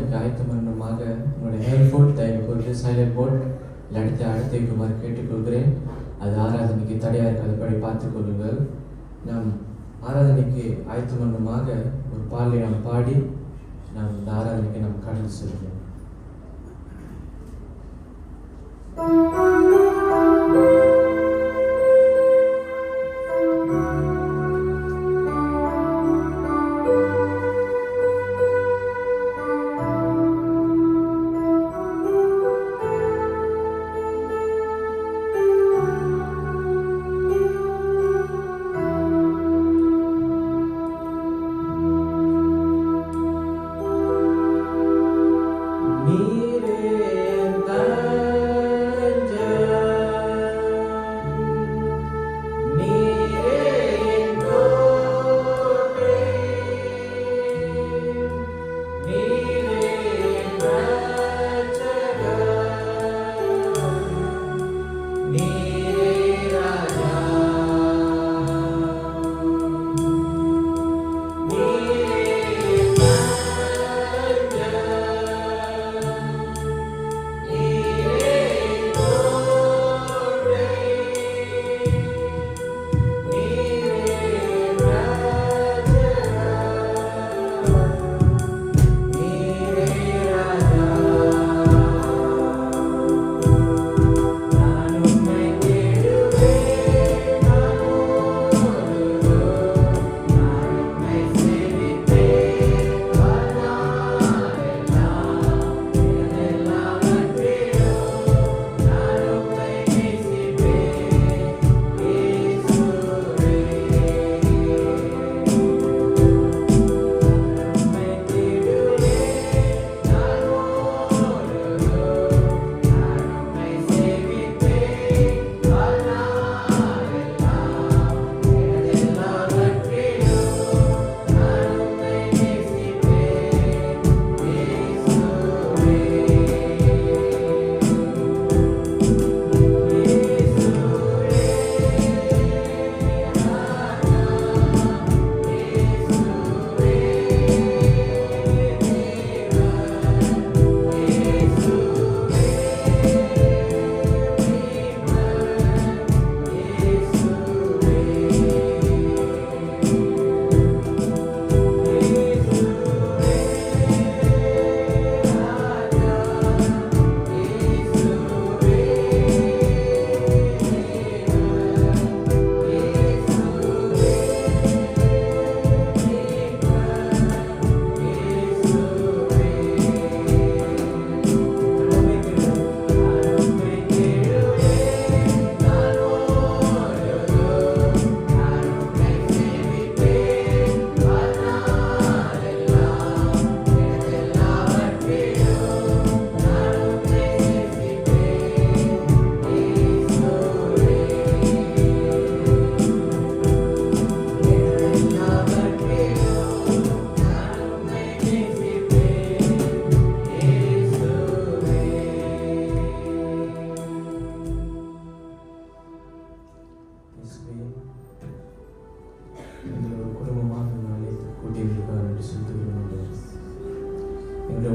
ஆராதனைக்கு ஆயத்தம் பண்ணணுமாக உங்களுடைய ஹெட்ஃபோன் தயவு கூர்ந்து சைலண்ட் போர்ட் இடத்தை அழுத்தி வைக்குமாறு கேட்டுக்கொள்கிறேன். அது ஆராதனைக்கு தடையாக இருக்காதபடி பார்த்துக் கொள்ளுங்கள். நாம் ஆராதனைக்கு ஆயத்தம் பண்ணணுமாக ஒரு பாடலை நாம் பாடி நாம் இந்த ஆராதனைக்கு நாம் கடந்து செல்கிறோம்.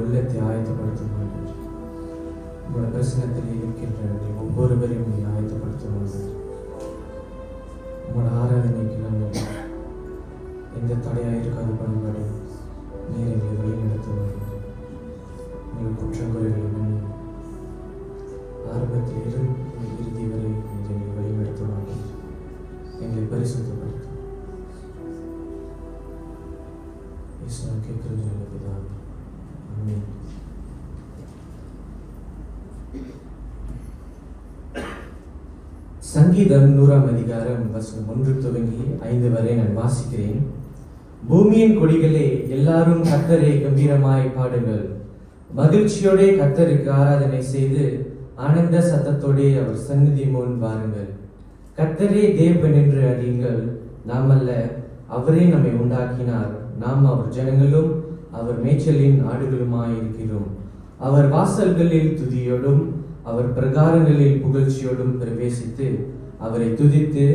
உள்ளத்தை ஆயத்தப்படுத்தும் உங்களோட பிரசனத்தில் இருக்கின்ற ஒவ்வொருவரையும் நீ ஆயத்தப்படுத்தும். உங்களோட ஆராதனைக்கு நாங்கள் எந்த தடையாக இருக்காது பண்பாடு நீர் எங்களை வழி நடத்துவாங்க. நீங்கள் குற்றங்குறைகளை மன்னி ஆரம்பத்தில் இறுதி வரை எங்களை வழி நடத்துவாங்க. எங்களை பரிசுத்தப்படுத்தும். கேட்கிறது பிதாவே. ஆமென். சங்கீதம் 100ஆம் அதிகாரம் வசனம் 1 துவங்கி 5 வரை நான் வாசிக்கிறேன். பூமியின் கொடிகளே, எல்லாரும் கர்த்தரை கம்பீரமாய் பாடுங்கள். மகிழ்ச்சியோட கர்த்தருக்கு ஆராதனை செய்து ஆனந்த சத்தத்தோடே அவர் சந்நிதி முன் வாருங்கள். கர்த்தரே தேவன் என்று அறியுங்கள். நாம் அல்ல, அவரே நம்மை உண்டாக்கினார். நாம் அவர் ஜனங்களும் அவர் மேய்ச்சலின் ஆடுகளுமாய் இருக்கிறோம். அவர் வாசல்களில் துதியோடும் அவர் பிரகாரங்களில் புகழ்ச்சியோடும் பிரவேசித்து அவரை துதித்து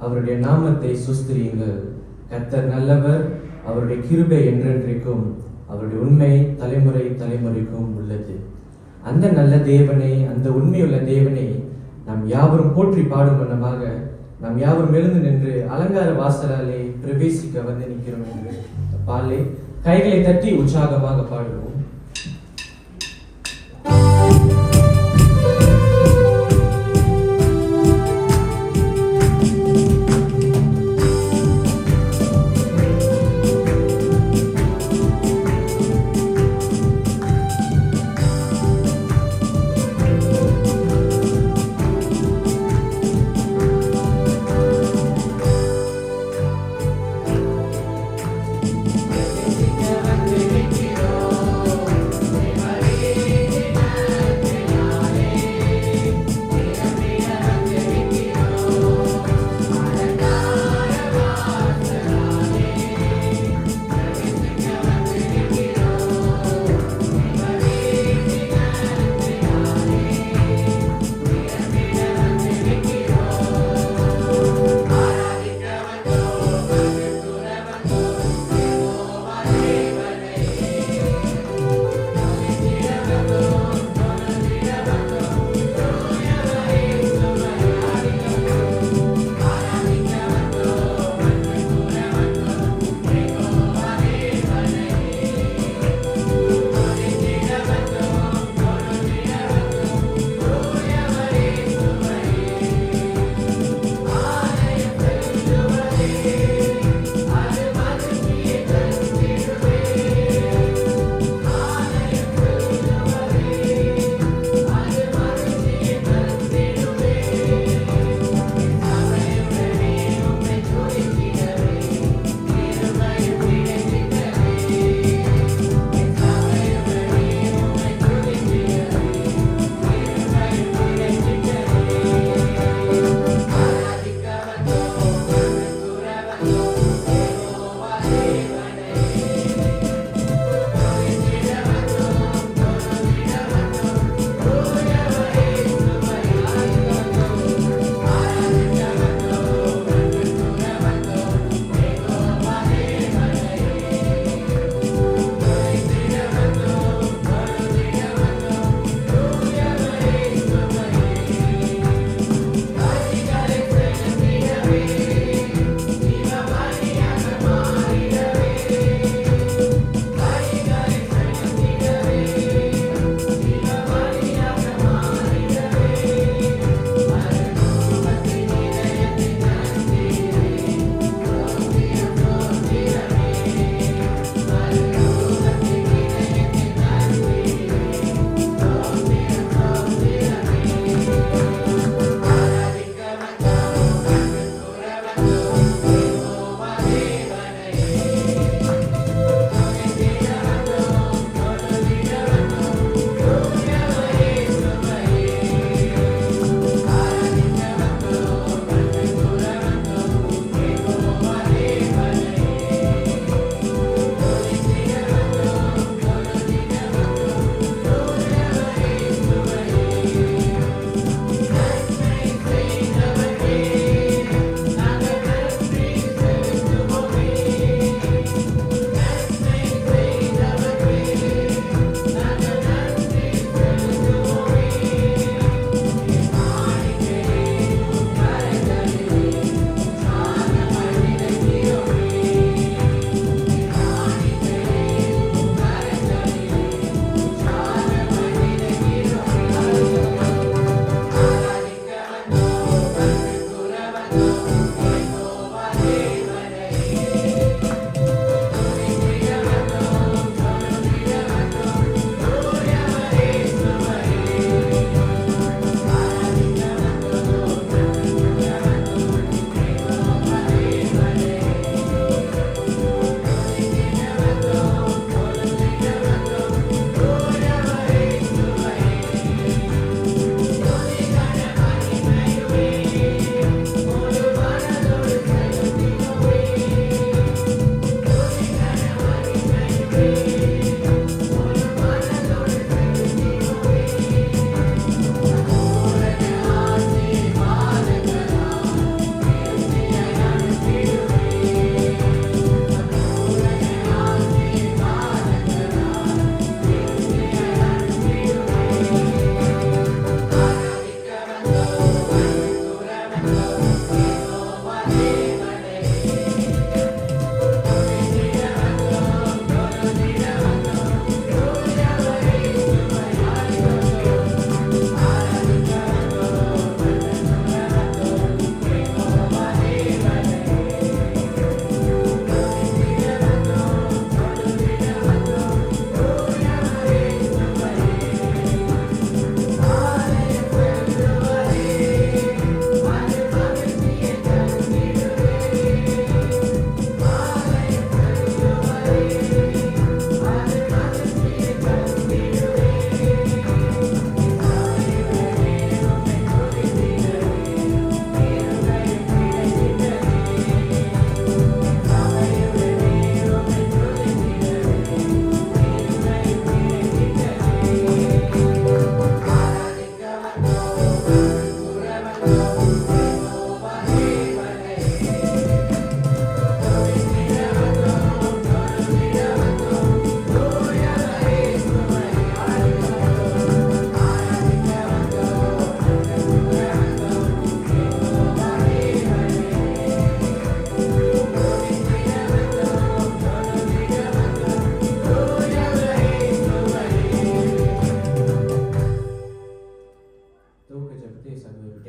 அவருடைய நாமத்தை சுஸ்திரியுங்கள். கர்த்தர் நல்லவர், அவருடைய கிருபை என்றென்றைக்கும் அவருடைய உண்மை தலைமுறை தலைமுறைக்கும் உள்ளது. அந்த நல்ல தேவனை, அந்த உண்மையுள்ள தேவனை நாம் யாவரும் போற்றி பாடும் வண்ணமாக நாம் யாவரும் எழுந்து நின்று அலங்கார வாசலாலே பிரவேசிக்க வந்து நிற்கிறோம் என்று பாலே கைகளை தட்டி உற்சாகமாக பாடுவோம்.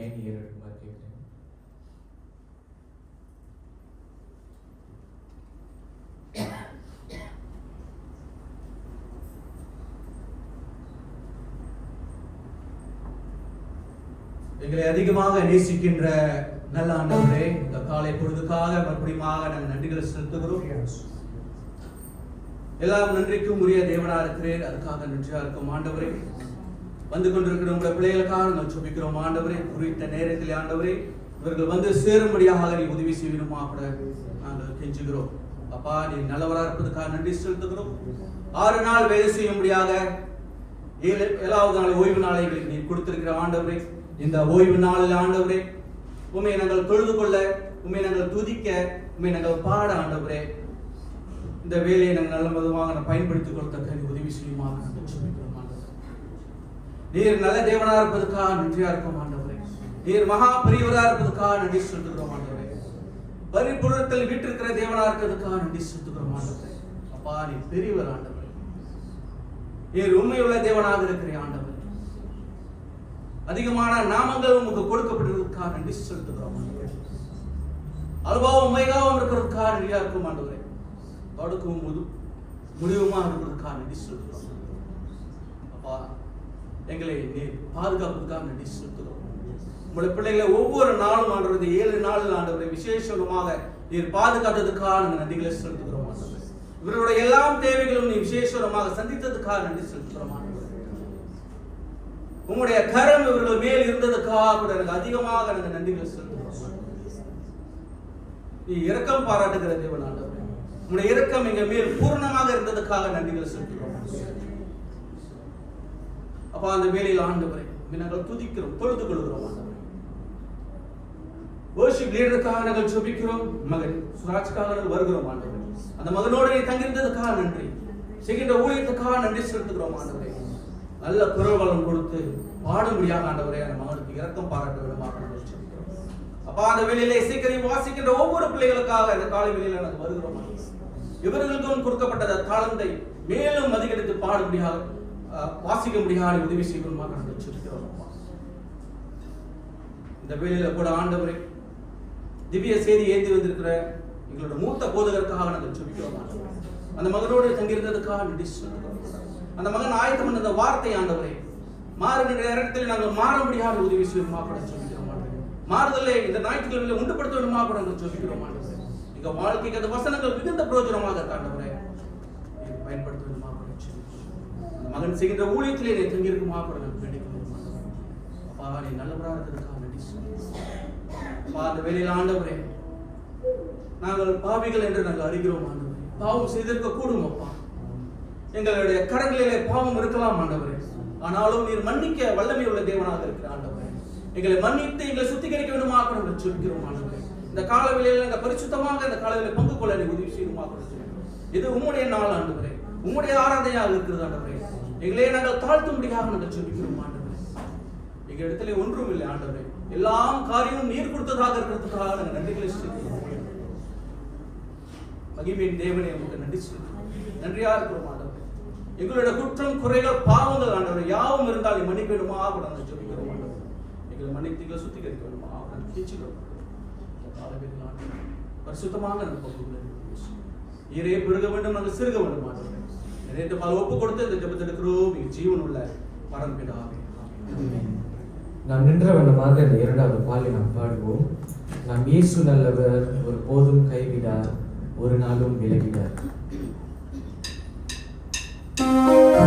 டேனி ஏறெடுக்குமாறு கேட்கிறேன். எங்களை அதிகமாக நேசிக்கின்ற நல்ல ஆண்டவரே, இந்த காலை பொழுதுக்காக மறுபடியும் நாங்கள் நன்றிகளை செலுத்துகிறோம். எல்லாம் நன்றிக்கும் உரிய தேவனா இருக்கிறேன், அதுக்காக நன்றியா இருக்கும் ஆண்டவரே. வந்து கொண்டிருக்கிற உங்களுடைய பிள்ளைகளுக்காக நாங்கள் ஜெபிக்கிறோம் ஆண்டவரே. குறித்த நேரத்தில் ஆண்டவரே இவர்கள் வந்து சேரும்படியாக நீ உதவி செய்யணுமா கூட நாங்கள் கெஞ்சுகிறோம். அப்பா, நீ நல்லவராக இருப்பதற்காக நன்றி செலுத்துகிறோம். 6 நாள் வேலை செய்யும்படியாக 7வது நாள் ஓய்வு நாளை நீ கொடுத்திருக்கிற ஆண்டவரே, இந்த ஓய்வு நாளில் ஆண்டவரே உண்மை நாங்கள் தொழுது கொள்ள, உண்மை நாங்கள் துதிக்க, உண்மை நாங்கள் பாட ஆண்டவரே, இந்த வேலையை நாங்கள் நல்ல விதமாக பயன்படுத்திக் கொள்ளத்தக்க உதவி செய்யுமாக நாங்கள் ஜெபிக்கிறோம் ஆண்டவரே. நீர் நல்ல தேவனா இருப்பதற்காக நன்றியா இருக்கும் ஆண்டவரே. நீர் மகா பெரியவரா இருப்பதற்காக நன்றி செலுத்துகிறோம் ஆண்டவரே. பரிபூரணத்தில் வீட்டிருக்கிற தேவனா இருக்கிறதுக்காக நன்றி செலுத்துகிறோம் ஆண்டவரே. அப்பா, நீ பெரியவர் ஆண்டவரே. நீர் உண்மையுள்ள தேவனாக இருக்கிற ஆண்டவரே. அதிகமான நாமங்கள் உங்களுக்கு கொடுக்கப்பட்டிருக்கிறதுக்காக நன்றி செலுத்துகிறோம் ஆண்டவரே. அல்பாவும் உமைகாவும் இருக்கிறதுக்காக நன்றியா இருக்கும் ஆண்டவரே. தொடக்கமும் முடிவுமா இருக்கிறதுக்காக நன்றி செலுத்துகிறோம். அப்பா, எங்களை நீர் பாதுகாப்பதற்காக நன்றி செலுத்துகிறோம். உங்களுடைய பிள்ளைகளை ஒவ்வொரு நாளும் ஆண்டவரே, 7 நாள் ஆண்டவரே விசேஷமாக நீர் பாதுகாத்ததுக்காக நாங்கள் நன்றிகளை செலுத்துகிறோம் ஆண்டவரே. இவர்களுடைய எல்லா தேவைகளும் நீ விசேஷமாக சந்தித்ததுக்காக நன்றி செலுத்துகிறோம் ஆண்டவரே. உங்களுடைய கரம் இவர்கள் மேல் இருந்ததுக்காக கூட எனக்கு அதிகமாக நாங்கள் நன்றிகளை செலுத்துகிறோம். நீ இரக்கம் பாராட்டுகிற தேவன் ஆண்டவரே. உங்களுடைய இரக்கம் எங்க மேல் பூர்ணமாக இருந்ததுக்காக நன்றிகளை செலுத்துகிறோம். அப்ப அந்த வேலையில் ஆண்டவரே நாங்கள் துதிக்கிறோம், தொழுது கொள்கிறோம் ஆண்டவரே. வர்ஷிப் லீடருக்காக நாங்கள் ஜெபிக்கிறோம். மகன் சுராஜ்காக நாங்கள் வருகிறோம் ஆண்டவரே. அந்த மகனோடு நீ தங்கியிருந்ததுக்காக நன்றி, செய்கின்ற ஊழியத்துக்காக நன்றி செலுத்துகிறோம் ஆண்டவரே. நல்ல குரல் வளம் கொடுத்து பாடும்படியாக ஆண்டவரே அந்த மகனுக்கு இரக்கம் பாராட்ட விடமாக நாங்கள் ஜெபிக்கிறோம். அப்பா, அந்த வேலையில இசைக்கறி வாசிக்கின்ற ஒவ்வொரு பிள்ளைகளுக்காக இந்த காலை வேளையில நாங்கள் வருகிறோம். இவர்களுக்கும் கொடுக்கப்பட்ட தாளந்தை மேலும் அதிகரித்து பாடும்படியாக வாசிக்க முடியாத உதவி செய்வதாக நாங்கள் ஜெபிக்கிறோம். இந்த வேளையில கூட ஆண்டவரே திவ்ய செய்தி ஏந்தி வந்திருக்கிற எங்களோட மூத்த போதகருக்காக நாங்கள் ஜெபிக்கிறோம். அந்த மகனோடு தங்கியிருந்ததுக்காக நன்றி செலுத்துகிறோம். அந்த மகன் ஆயத்தம் பண்ண அந்த வார்த்தை ஆண்டவரே மாறுகின்ற இடத்தில் நாங்கள் மாற முடியாத உதவி செய்யுமா கூட ஜெபிக்கிறோம். மாறுதலை இந்த ஞாயிற்றுக்கிழமையில உண்டுபடுத்த வேண்டுமா கூட நாங்கள் ஜெபிக்கிறோம். எங்க வாழ்க்கைக்கு அந்த வசனங்கள் மிகுந்த பிரயோஜனமாக ஆண்டவரே பயன்படுத்த வேண்டுமா கூட ஜெபிக்கிறோம். அந்த மகன் செய்கின்ற ஊழியத்திலே நீ தங்கியிருக்குமா கூட நாங்கள் வேண்டிக்கிறோம். அப்பா, நீ நல்லவராக இருக்கிறதுக்காக நன்றி செலுத்துகிறோம். அப்பா, அந்த வேளையில் ஆண்டவரே நாங்கள் பாவிகள் என்று நாங்கள் அறிகிறோம் ஆண்டவரே. பாவம் செய்திருக்க கூடும் அப்பா. எங்களுடைய கரங்களிலே பாவம் இருக்கலாம் ஆண்டவரே. ஆனாலும் நீர் மன்னிக்க வல்லமை உள்ள தேவனாக இருக்கிற ஆண்டவரே. எங்களை மன்னித்து எங்களை சுத்திகரிக்க வேண்டுமா நாங்கள் ஜெபிக்கிறோம் ஆண்டவரே. இந்த காலவெளியில நாங்கள் பரிசுத்தமாக இந்த காலவெளியில பங்கு கொள்ள நீ உதவி செய்யுமா கூட ஜெபிக்கிறோம். இது உம்முடைய நாள் ஆண்டவரே, உம்முடைய ஆராதனையாக இருக்கிறது ஆண்டவரே. எங்களே நாங்கள் தாழ்த்தும்படியாக நாங்கள் ஜெபிக்கிறோம் ஆண்டவரே. எங்க இடத்துல ஒன்றும் இல்லை ஆண்டவரே. எல்லாம் காரியமும் நீர் கொடுத்ததாக இருக்கிறதுக்காக நாங்கள் நன்றிகளை செலுத்துகிறோம். மகிமையின் தேவனே உங்களுக்கு நன்றி செலுத்துகிறோம். நன்றியா இருக்கிறோம் ஆண்டவரே. எங்களுடைய குற்றம் குறைகள் பாவங்கள் ஆண்டவரே யாவும் இருந்தால் மன்னிக்க வேண்டுமா கூட நாங்கள் ஜெபிக்கிறோம் ஆண்டவரே. எங்களை மன்னித்து எங்களை சுத்திகரிக்க வேண்டுமா நாங்கள் கேட்கிறோம். பரிசுத்தமாக நீரே பெருக வேண்டும், நாங்கள் சிறுக வேண்டும் ஆண்டவரே. நிறைய பல ஒப்பு கொடுத்து இந்த ஜெபத்தை எடுக்கிறோம். ஜீவன் உள்ள பரம்பிதாவே. நாம் நின்ற வண்ணமாக இந்த 2வது பாலை நாம் பாடுவோம். நாம் இயேசு நல்லவர், ஒரு போதும் கைவிடார், ஒரு நாளும் விலகிடார். Now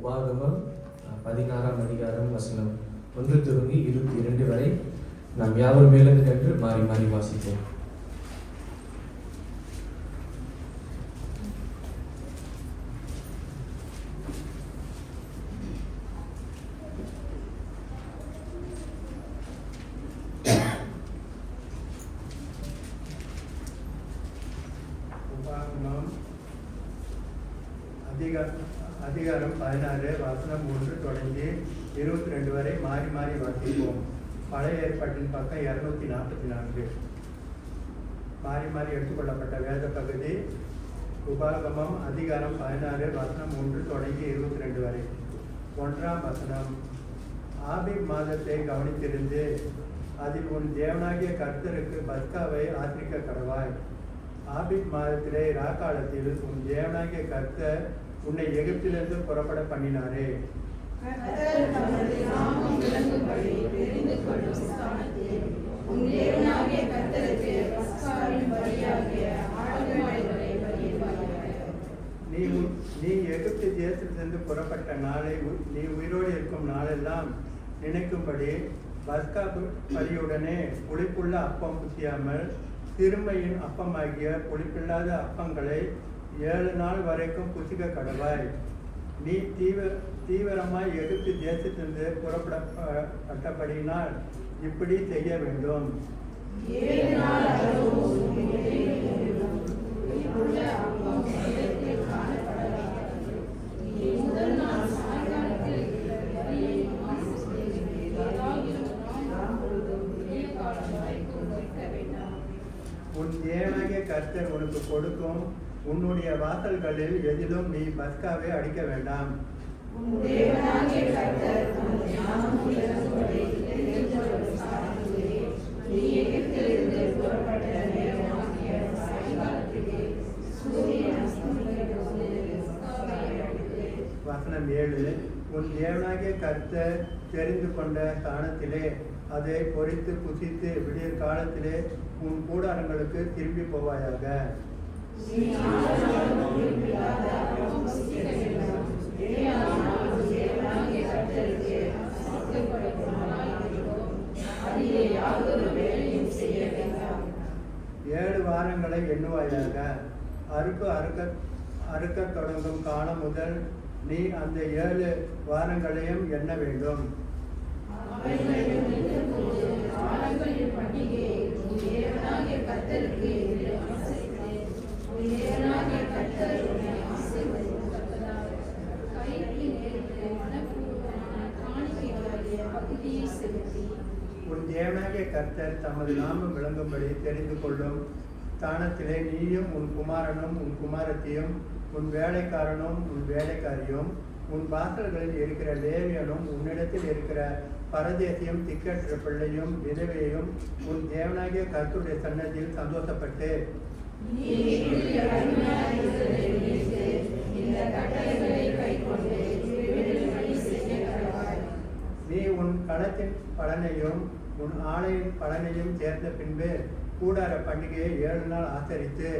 உபாகமம் 16ஆம் அதிகாரம் வசனம் 1 துவங்கி 22 வரை நாம் யாவரும் மேலிருந்து கற்று மாறி மாறி வாசிப்போம். உபாகமம் அதிகாரம் 16 வசனம் 1 தொடங்கி 22 வரை மாறி மாறி வாசிப்போம். பழைய ஏற்பாட்டின் பக்கம் 244 மாறி மாறி எடுத்துக்கொள்ளப்பட்ட வேத பகுதி. உபாகமம் அதிகாரம் 16 வசனம் 1 தொடங்கி 22 வரை. 1ஆம் வசனம். ஆபீப் மாதத்தை கவனித்திருந்து அதில் உன் தேவனாகிய கர்த்தருக்கு பஸ்காவை ஆற்றிக்க கடவாய். ஆபீப் மாதத்திலே இராக்காலத்தில் உன் தேவனாகிய கர்த்தர் உன்னை எகிப்திலிருந்து புறப்பட பண்ணினாரே. நீ எகிப்து தேசத்திலிருந்து புறப்பட்ட நாளை நீ உயிரோடு இருக்கும் நாளெல்லாம் நினைக்கும்படி பஸ்கா பலியுடனே புளிப்புள்ள அப்பம் புசியாமல் சிறுமையின் அப்பமாகிய புளிப்பில்லாத அப்பங்களை 7 நாள் வரைக்கும் புசிக்க கடவாய். நீ தீவிரமாய் எகிப்து தேசத்திலிருந்து புறப்படப்பட்டபடியினால் இப்படி செய்ய வேண்டும். உன் தேவனாகிய கர்த்தர் உனக்கு கொடுக்கும் உன்னுடைய வாசல்களில் எதிலும் நீ பஸ்காவை அடிக்க வேண்டாம். வசனம் 7. உன் தேவனாகிய கர்த்தர் தெரிந்து கொண்ட ஸ்தானத்திலே அதை பொறித்து புசித்து விடியற் காலத்திலே உன் கூடாரங்களுக்கு திரும்பி போவாயாக. ஏழு வாரங்களை எண்ணுவாயாக. அறுக்க தொடங்கும் காலம் முதல் நீ அந்த 7 வாரங்களையும் எண்ண வேண்டும். உன் தேவனாகிய கர்த்தர் தமது நாமம் விளங்கும்படி தெரிந்து கொள்ளும் ஸ்தானத்திலே நீயும் உன் குமாரனும் உன் குமாரத்தியும் உன் வேலைக்காரனும் உன் வேலைக்காரியும் உன் வாசல்களில் இருக்கிற லேவியனும் உன்னிடத்தில் இருக்கிற பரதேசியும் திக்கற்ற பிள்ளையும் விதவையையும் உன் தேவனாகிய கர்த்தருடைய சன்னதியில் சந்தோஷப்பட்டு நீ உன் களத்தின் பலனையும் உன் ஆலையின் பலனையும் சேர்ந்த பின்பு கூடார பண்டிகையை 7 நாள் ஆசரித்து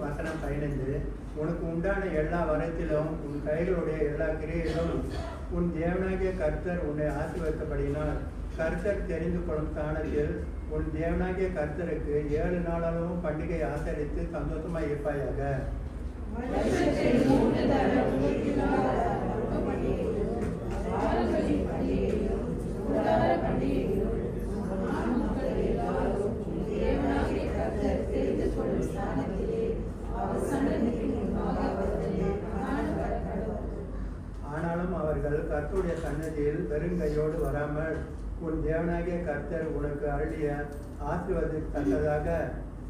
வசனம் 15. உனக்கு உண்டான எல்லா வரத்திலும் உன் கைகளுடைய எல்லா கிரியையிலும் உன் தேவனாகிய கர்த்தர் உன்னை ஆசீர்வதித்தபடியினால் கர்த்தர் தெரிந்து கொள்ளும் ஸ்தானத்தில் உன் தேவனாகிய கர்த்தருக்கு 7 நாளாகவும் பண்டிகை ஆசரித்து சந்தோஷமாய் இருப்பாயாக. ஆனாலும் அவர்கள் கர்த்தருடைய சன்னதியில் வெறுங்கையோடு வராமல் உன் தேவனாகிய கர்த்தர் உனக்கு அருளிய ஆசீர்வாதத்தக்கதாக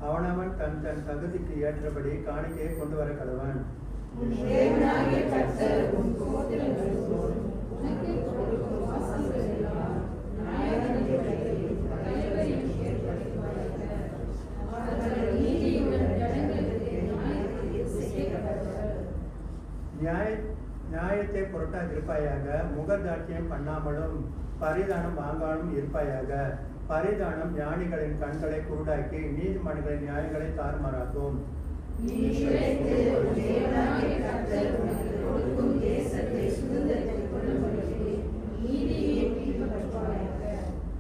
அவனவன் தன் தன் தகுதிக்கு ஏற்றபடி காணிக்கையை கொண்டு வர கடவன். நியாய மானத்தை புரட்டாதிருப்பாயாக, முகதாட்சியம் பண்ணாமலும் பரிதானம் வாங்காமலும் இருப்பாயாக. பரிதானம் ஞானிகளின் கண்களை குருடாக்கி நீதிமன்றங்களின் நியாயங்களை தாறுமாறாக்கும்.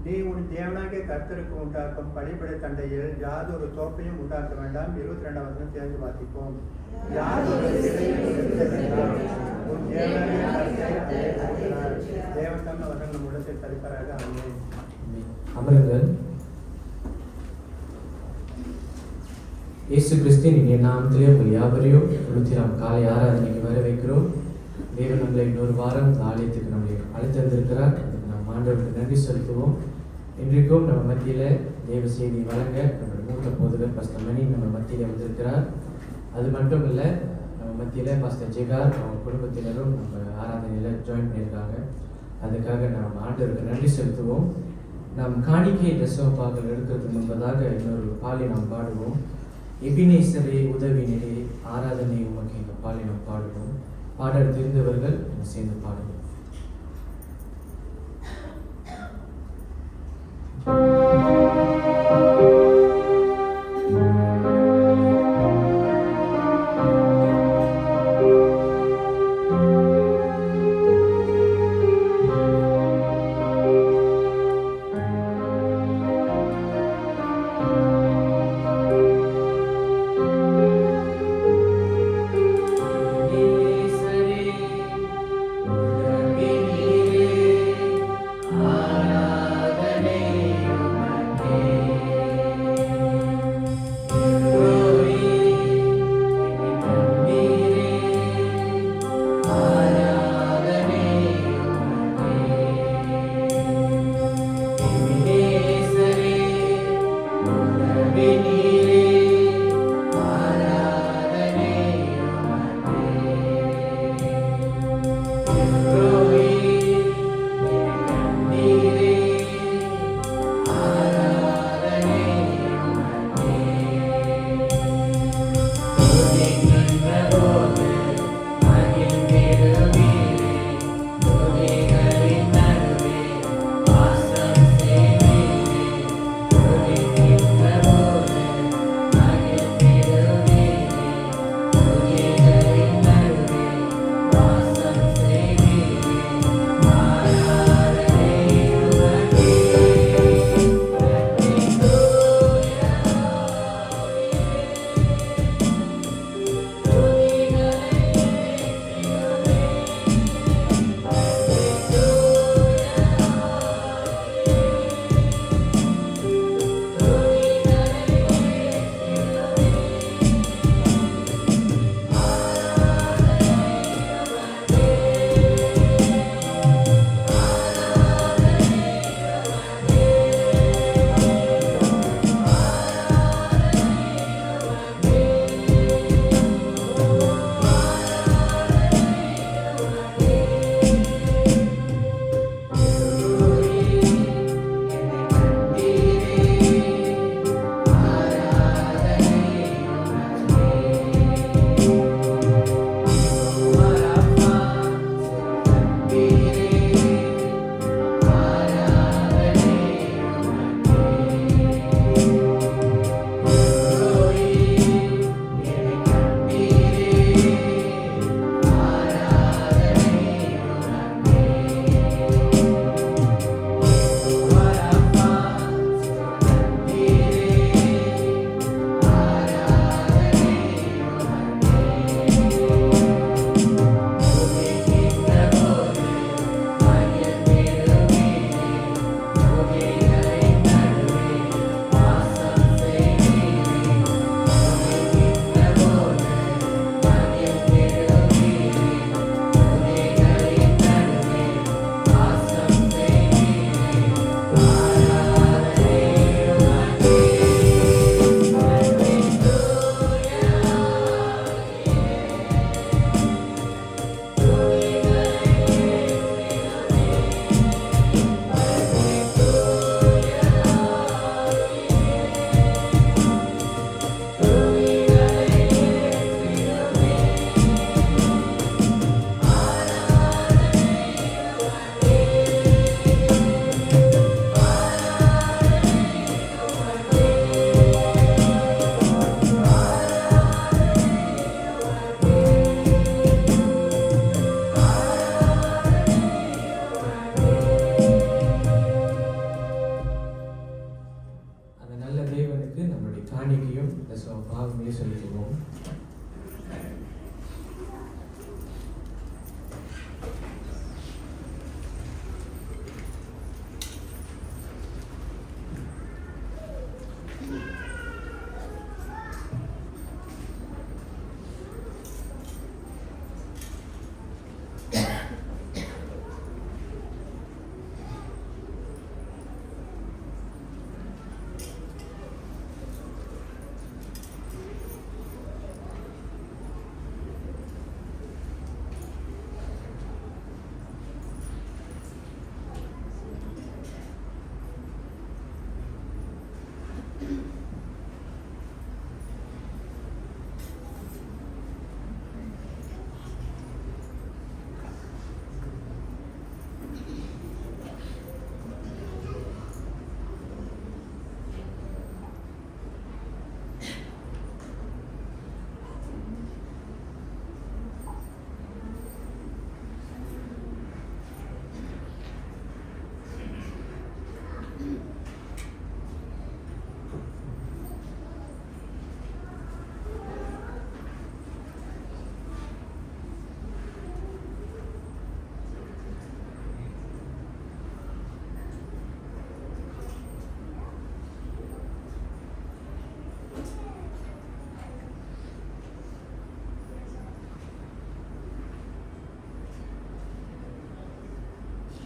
நீ உன் தேவனாகிய கர்த்தருக்கு உண்டாக்கும் பலிபடை தண்டையில் யாதொரு தோப்பையும் உண்டாக்க வேண்டாம். 22ஆம் வசனம் சேர்ந்து வாசிப்போம். யாதொரு சிலையும் நிறுத்த வேண்டாம். உன் தேவனாகிய கர்த்தரை அதிலே போகிறார். தேவன் தம் அவர்கள் நம் உள்ளத்தில் தரிப்பாராக. ஆமென். அமருங்கள். இயேசு கிறிஸ்தின் இனிய நாமத்திலே உங்கள் யாவரையும் கொடுத்து நாம் காலை ஆராதனைக்கு வர வைக்கிறோம். தேவன் நம்மளை இன்னொரு வாரம் இந்த ஆலயத்துக்கு நம்மளை அழைத்திருந்திருக்கிறார். அதுக்கு நாம் ஆண்டவருக்கு நன்றி செலுத்துவோம். இன்றைக்கும் நம்ம மத்தியில் தேவ செய்தி வழங்க நம்மளோட மூத்த போதகர் பாஸ்டர் மணி நம்ம மத்தியில் வந்திருக்கிறார். அது மட்டும் இல்லை, நம்ம மத்தியில் பாஸ்டர் ஜெகார் அவங்க குடும்பத்தினரும் நம்ம ஆராதனையில் ஜாயின் பண்ணியிருக்காங்க. அதுக்காக நாம் ஆண்டவருக்கு நன்றி செலுத்துவோம். நாம் காணிக்கை தசமபாகங்கள் எடுக்கிறதுக்கு முன்பதாக இன்னொரு பாலை நாம் பாடுவோம். எபினேசரே உதவினரே ஆராதனை உமக்கு இந்த பாலை நாம் பாடுவோம். பாடல் தெரிந்தவர்கள் சேர்ந்து பாடுவோம். Sare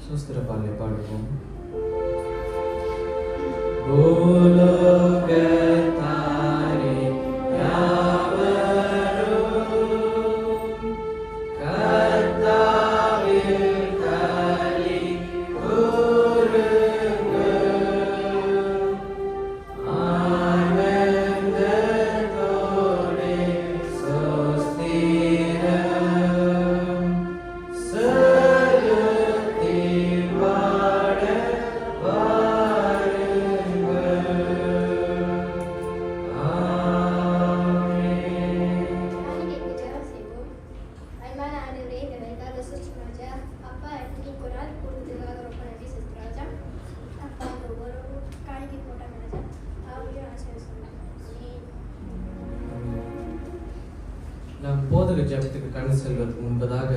சுஸ்திர பாடலை பாடுவோம். பூலோகத்தாரே யாவரும் கர்த்தாவில் களி கூருங்கள். ஆனந்தத்தோடே ஸ்தோத்திரம் செலுத்தி பாட வாருங்கள். ஆமென். காணிக்கைக்கு ஜெபம் செய்வோம். அன்பான ஆண்டவரே, இந்த வேலைக்காக சுஸ்திரம் ராஜா. அப்பா, இன்னைக்கு ஒரு நாள் கூடுதலாக ரொம்ப நன்றி சுஸ்திரம் ராஜா. அப்பா, இந்த ஒரு காணிக்கை போட்டாங்க ராஜா. அவரையும் ஆசீர்வதிங்க. நாம் போதக ஜெபத்துக்கு கடந்து செல்வதற்கு முன்பதாக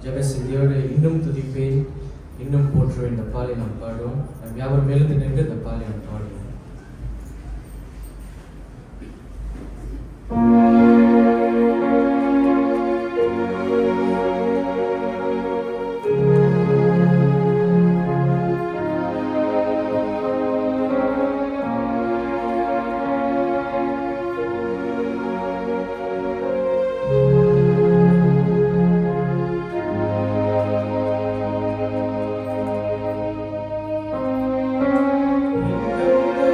ஜெப செய்தியோடு இன்னும் துதிப்பேன் இன்னும் போற்றுவேன் இந்த பாலை நாம் பாடுவோம். நாம் யாவரும் எழுந்து நின்று இந்த பாலை நாம் பாடுவோம். இன்னும்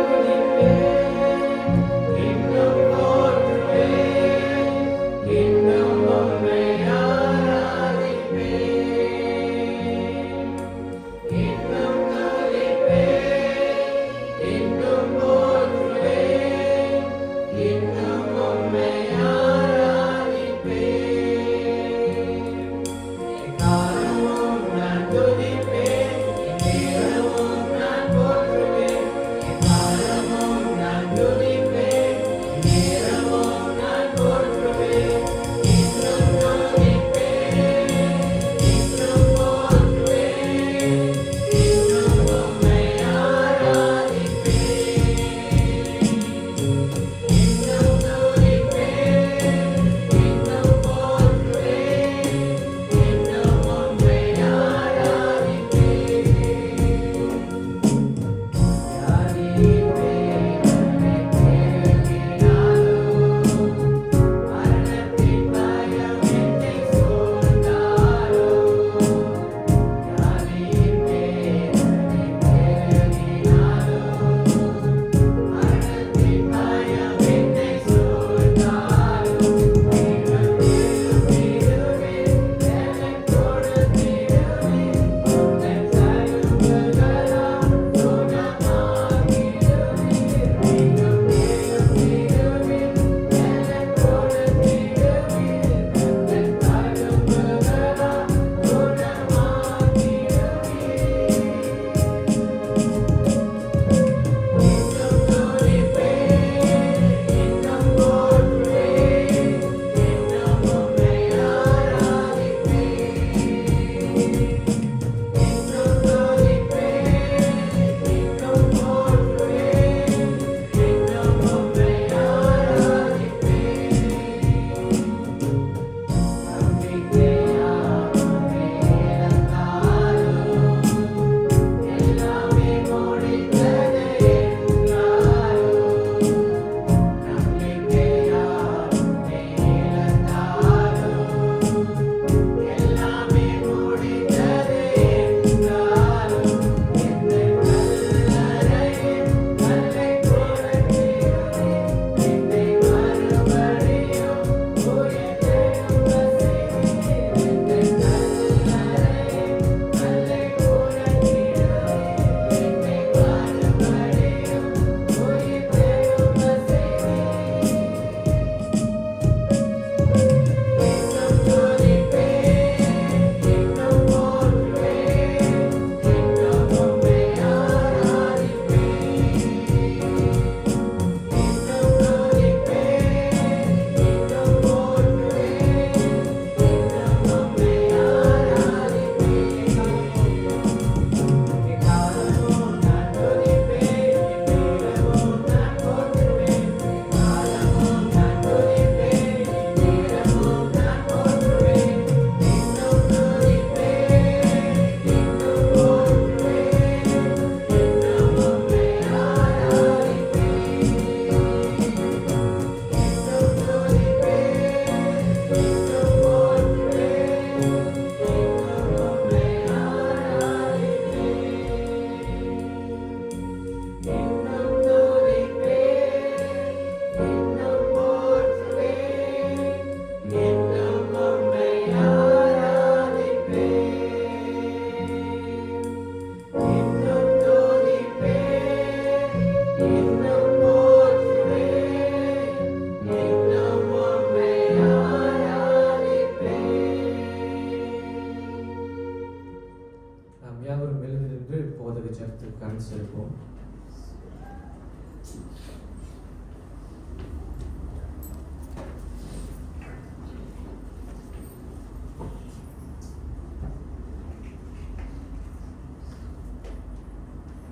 யாவரும் எழுந்திருந்து போதக ஜெபத்திற்காக செல்வோம்.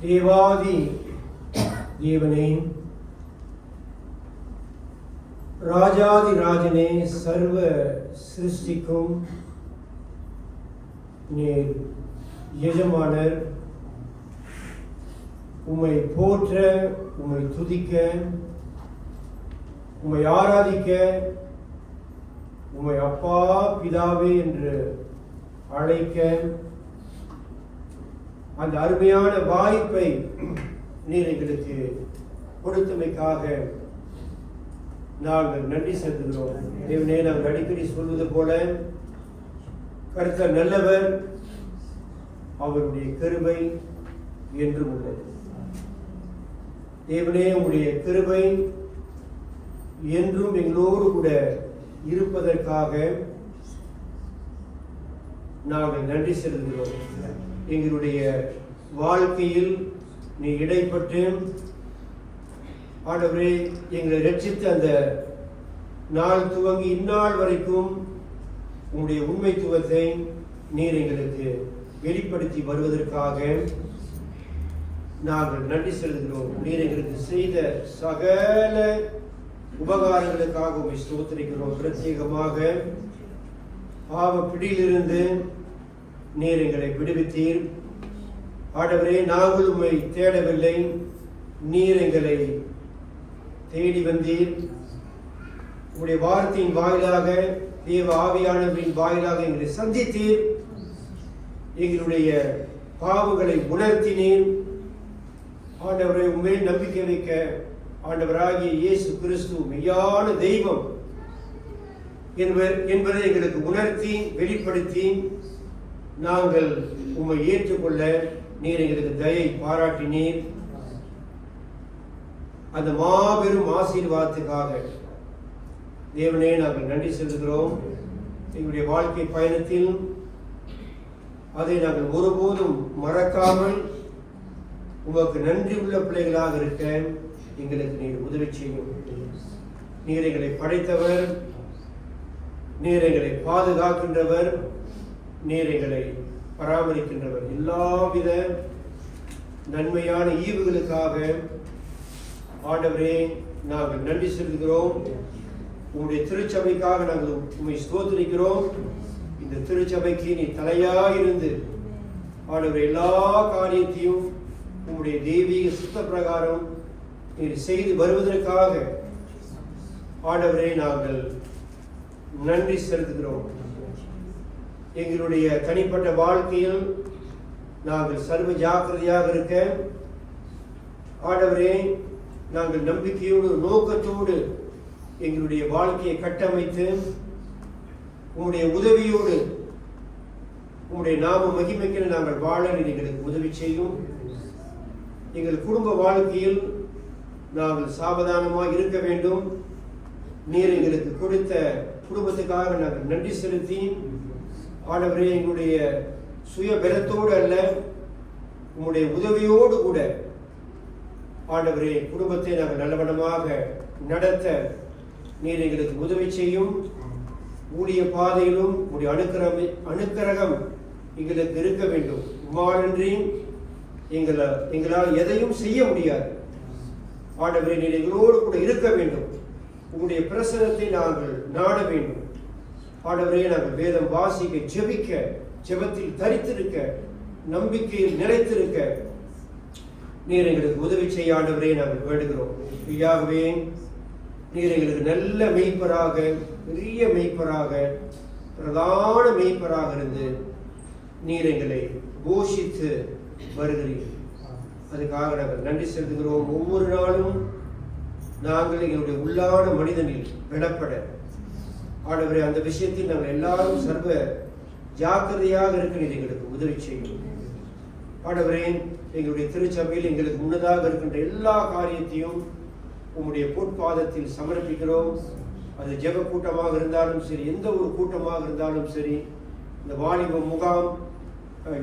தேவாதி தேவனே, ராஜாதி ராஜனே, சர்வ சிருஷ்டிக்கும் நீர் எஜமானர். உம்மை போற்ற, உம்மை துதிக்க, உம்மை ஆராதிக்க, உம்மை அப்பா பிதாவே என்று அழைக்க அந்த அருமையான வாய்ப்பை நீர் எங்களுக்கு கொடுத்தமைக்காக நாங்கள் நன்றி செலுத்துகிறோம். தேவனே, நாங்கள் அடிக்கடி சொல்வது போல கர்த்தர் நல்லவர், அவருடைய கிருபை என்றும் உள்ளது. தேவனே, உங்களுடைய கிருபை என்றும் எங்களோடு கூட இருப்பதற்காக நாங்கள் நன்றி செலுத்துகிறோம். எங்களுடைய வாழ்க்கையில் நீ இடைப்பட்டு ஆண்டவரே எங்களை ரட்சித்த அந்த நாள் துவங்கி இந்நாள் வரைக்கும் உங்களுடைய உண்மைத்துவத்தை நீர் எங்களுக்கு வெளிப்படுத்தி வருவதற்காக நாங்கள் நன்றி செலுத்துகிறோம். நீர் எங்களுக்கு செய்த சகல உபகாரங்களுக்காக உம்மை ஸ்தோத்திரிக்கிறோம். பிரத்யேகமாக பாவ பிடியிலிருந்து நீர் எங்களை விடுவித்தீர். ஆண்டவரே, நாங்கள் உம்மை தேடவில்லை, நீர் எங்களை தேடி வந்தீர். உங்களுடைய வார்த்தையின் வாயிலாக, தேவ ஆவியானவரின் வாயிலாக எங்களை சந்தித்தீர். எங்களுடைய பாவங்களை உணர்த்தினீர். ஆண்டவரை உண்மையில் நம்பிக்கை வைக்க ஆண்டவராகிய இயேசு கிறிஸ்து மெய்யான தெய்வம் என்பதை எங்களுக்கு உணர்த்தி வெளிப்படுத்தி நாங்கள் உம்மை ஏற்றுக்கொள்ள நீர் எங்களுக்கு தயை பாராட்டினீர். அந்த மாபெரும் ஆசீர்வாதத்துக்காக தேவனே நாங்கள் நன்றி செலுத்துகிறோம். எங்களுடைய வாழ்க்கை பயணத்தில் அதை நாங்கள் ஒருபோதும் மறக்காமல் உமக்கு நன்றி உள்ள பிள்ளைகளாக இருக்க எங்களுக்கு நீர் உதவி செய்யும். நீர் எங்களை படைத்தவர், நீர் எங்களை பாதுகாக்கின்றவர், நீர் எங்களை பராமரிக்கின்றவர். எல்லாவித நன்மையான ஈவுகளுக்காக ஆண்டவரே நாங்கள் நன்றி செலுத்துகிறோம். உங்களுடைய திருச்சபைக்காக நாங்கள் உம்மை ஸ்தோத்திரிக்கிறோம். இந்த திருச்சபைக்கு நீ தலையாயிருந்து ஆண்டவரே எல்லா காரியத்தையும் உங்களுடைய தெய்வீக சுத்த பிரகாரம் நீர் செய்து வருவதற்காக ஆண்டவரே நாங்கள் நன்றி செலுத்துகிறோம். எங்களுடைய தனிப்பட்ட வாழ்க்கையில் நாங்கள் சர்வ ஜாக்கிரதையாக இருக்க ஆண்டவரே நாங்கள் நம்பிக்கையோடு நோக்கத்தோடு எங்களுடைய வாழ்க்கையை கட்டமைத்து உங்களுடைய உதவியோடு உங்களுடைய நாம மகிமைக்கு நாங்கள் வாழ எங்களுக்கு உதவி செய்யும். எங்கள் குடும்ப வாழ்க்கையில் நாங்கள் சாவதானமாக இருக்க வேண்டும். நீர் எங்களுக்கு கொடுத்த குடும்பத்துக்காக நாங்கள் நன்றி செலுத்தி ஆண்டவரே எங்களுடைய சுய பலத்தோடு அல்ல, உங்களுடைய உதவியோடு கூட ஆண்டவரே குடும்பத்தை நாங்கள் நல்லவனமாக நடத்த நீர் எங்களுக்கு உதவி செய்யும். ஊழிய பாதையிலும் உங்களுடைய அனுக்கிரகம் எங்களுக்கு இருக்க வேண்டும். உம்மாலின்றி எங்களால் எதையும் செய்ய முடியாது. ஆண்டவரே நீர் எங்களோடு கூட இருக்க வேண்டும். உங்களுடைய பிரசனத்தை நாங்கள் நாட வேண்டும். ஆண்டவரே நாங்கள் வேதம் வாசிக்க, ஜெபிக்க, ஜெபத்தில் தரித்திருக்க, நம்பிக்கையில் நிலைத்திருக்க நீர் எங்களுக்கு உதவி செய்ய ஆண்டவரே நாங்கள் வேண்டுகிறோம். ஐயாகவே நீர் எங்களுக்கு நல்ல மெய்ப்பராக, பெரிய மெய்ப்பராக, பிரதான மெய்ப்பராக இருந்து நீர் எங்களை போஷித்து வருகிறீர்கள். அதுக்காக நாங்கள் நன்றி செலுத்துகிறோம். ஒவ்வொரு நாளும் நாங்கள் எங்களுடைய உள்ளான மனிதனில் விடப்பட ஆண்டவரே அந்த விஷயத்தில் நாங்கள் எல்லாரும் சர்வ ஜாக்கிரதையாக இருக்க நீர் எங்களுக்கு உதவி செய்யும். ஆண்டவரே எங்களுடைய திருச்சபையில் எங்களுக்கு முன்னதாக இருக்கின்ற எல்லா காரியத்தையும் உங்களுடைய பொற்பாதத்தில் சமர்ப்பிக்கிறோம். அது ஜெப கூட்டமாக இருந்தாலும் சரி, எந்த ஒரு கூட்டமாக இருந்தாலும் சரி, இந்த வாலிப முகாம்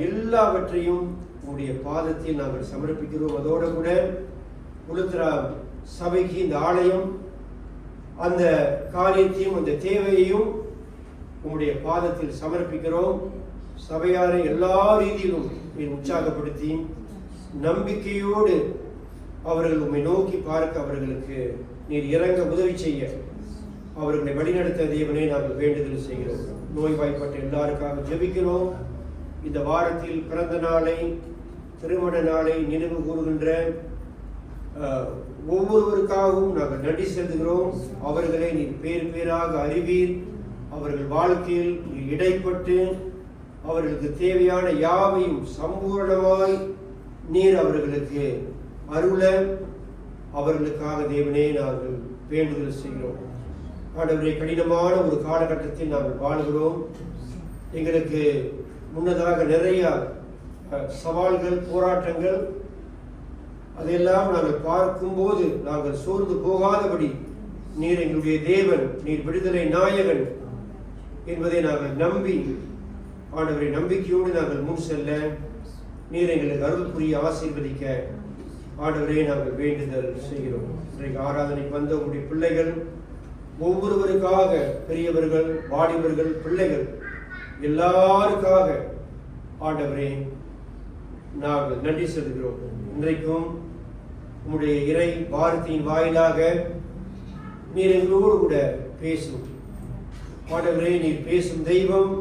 எல்லாவற்றையும் உங்களுடைய பாதத்தில் நாங்கள் சமர்ப்பிக்கிறோம். அதோடு கூட உலத்ரா சபைக்கு இந்த ஆலயம் அந்த காரியத்தையும் அந்த தேவையையும் உங்களுடைய பாதத்தில் சமர்ப்பிக்கிறோம். சபையாரை எல்லா ரீதியிலும் உற்சாகப்படுத்தி நம்பிக்கையோடு அவர்கள் உம்மை நோக்கி பார்க்க அவர்களுக்கு நீர் இறங்க உதவி செய்ய அவர்களை வழிநடத்த தேவனே நாங்கள் வேண்டுதல் செய்கிறோம். நோய்வாய்ப்பட்ட எல்லாருக்காக ஜெபிக்கிறோம். இந்த வாரத்தில் பிறந்த நாளை திருமண நாளை நினைவு கூறுகின்ற ஒவ்வொருவருக்காகவும் நாங்கள் நன்றி செலுத்துகிறோம். அவர்களை நீர் பேர் பேராக அறிவீர். அவர்கள் வாழ்க்கையில் நீர் இடைப்பட்டு அவர்களுக்கு தேவையான யாவையும் சம்பூர்ணமாய் நீர் அவர்களுக்கு அருள அவர்களுக்காக தேவனே நாங்கள் வேண்டுதல் செய்கிறோம். ஆண்டவரே, கடினமான ஒரு காலகட்டத்தில் நாங்கள் வாழ்கிறோம். எங்களுக்கு முன்னதாக நிறைய சவால்கள், போராட்டங்கள், அதையெல்லாம் நாங்கள் பார்க்கும்போது நாங்கள் சோர்ந்து போகாதபடி நீர் எங்களுடைய தேவன், நீர் விடுதலை நாயகன் என்பதை நாங்கள் நம்பி ஆண்டவரை நம்பிக்கையோடு நாங்கள் முன் செல்ல நீர் எங்களுக்கு அருள் புரிய ஆசீர்வதிக்க ஆண்டவரே நாங்கள் வேண்டுதல் செய்கிறோம். இன்றைக்கு ஆராதனைக்கு வந்த உங்களுடைய பிள்ளைகள் ஒவ்வொருவருக்காக, பெரியவர்கள், வாலிபர்கள், பிள்ளைகள் எல்லாருக்காக ஆண்டவரே நாங்கள் நன்றி செலுத்துகிறோம். இன்றைக்கும் உங்களுடைய இறை வார்த்தையின் வாயிலாக நீர் எங்களோடு கூட பேசும் ஆண்டவரே. நீர் பேசும் தெய்வம்,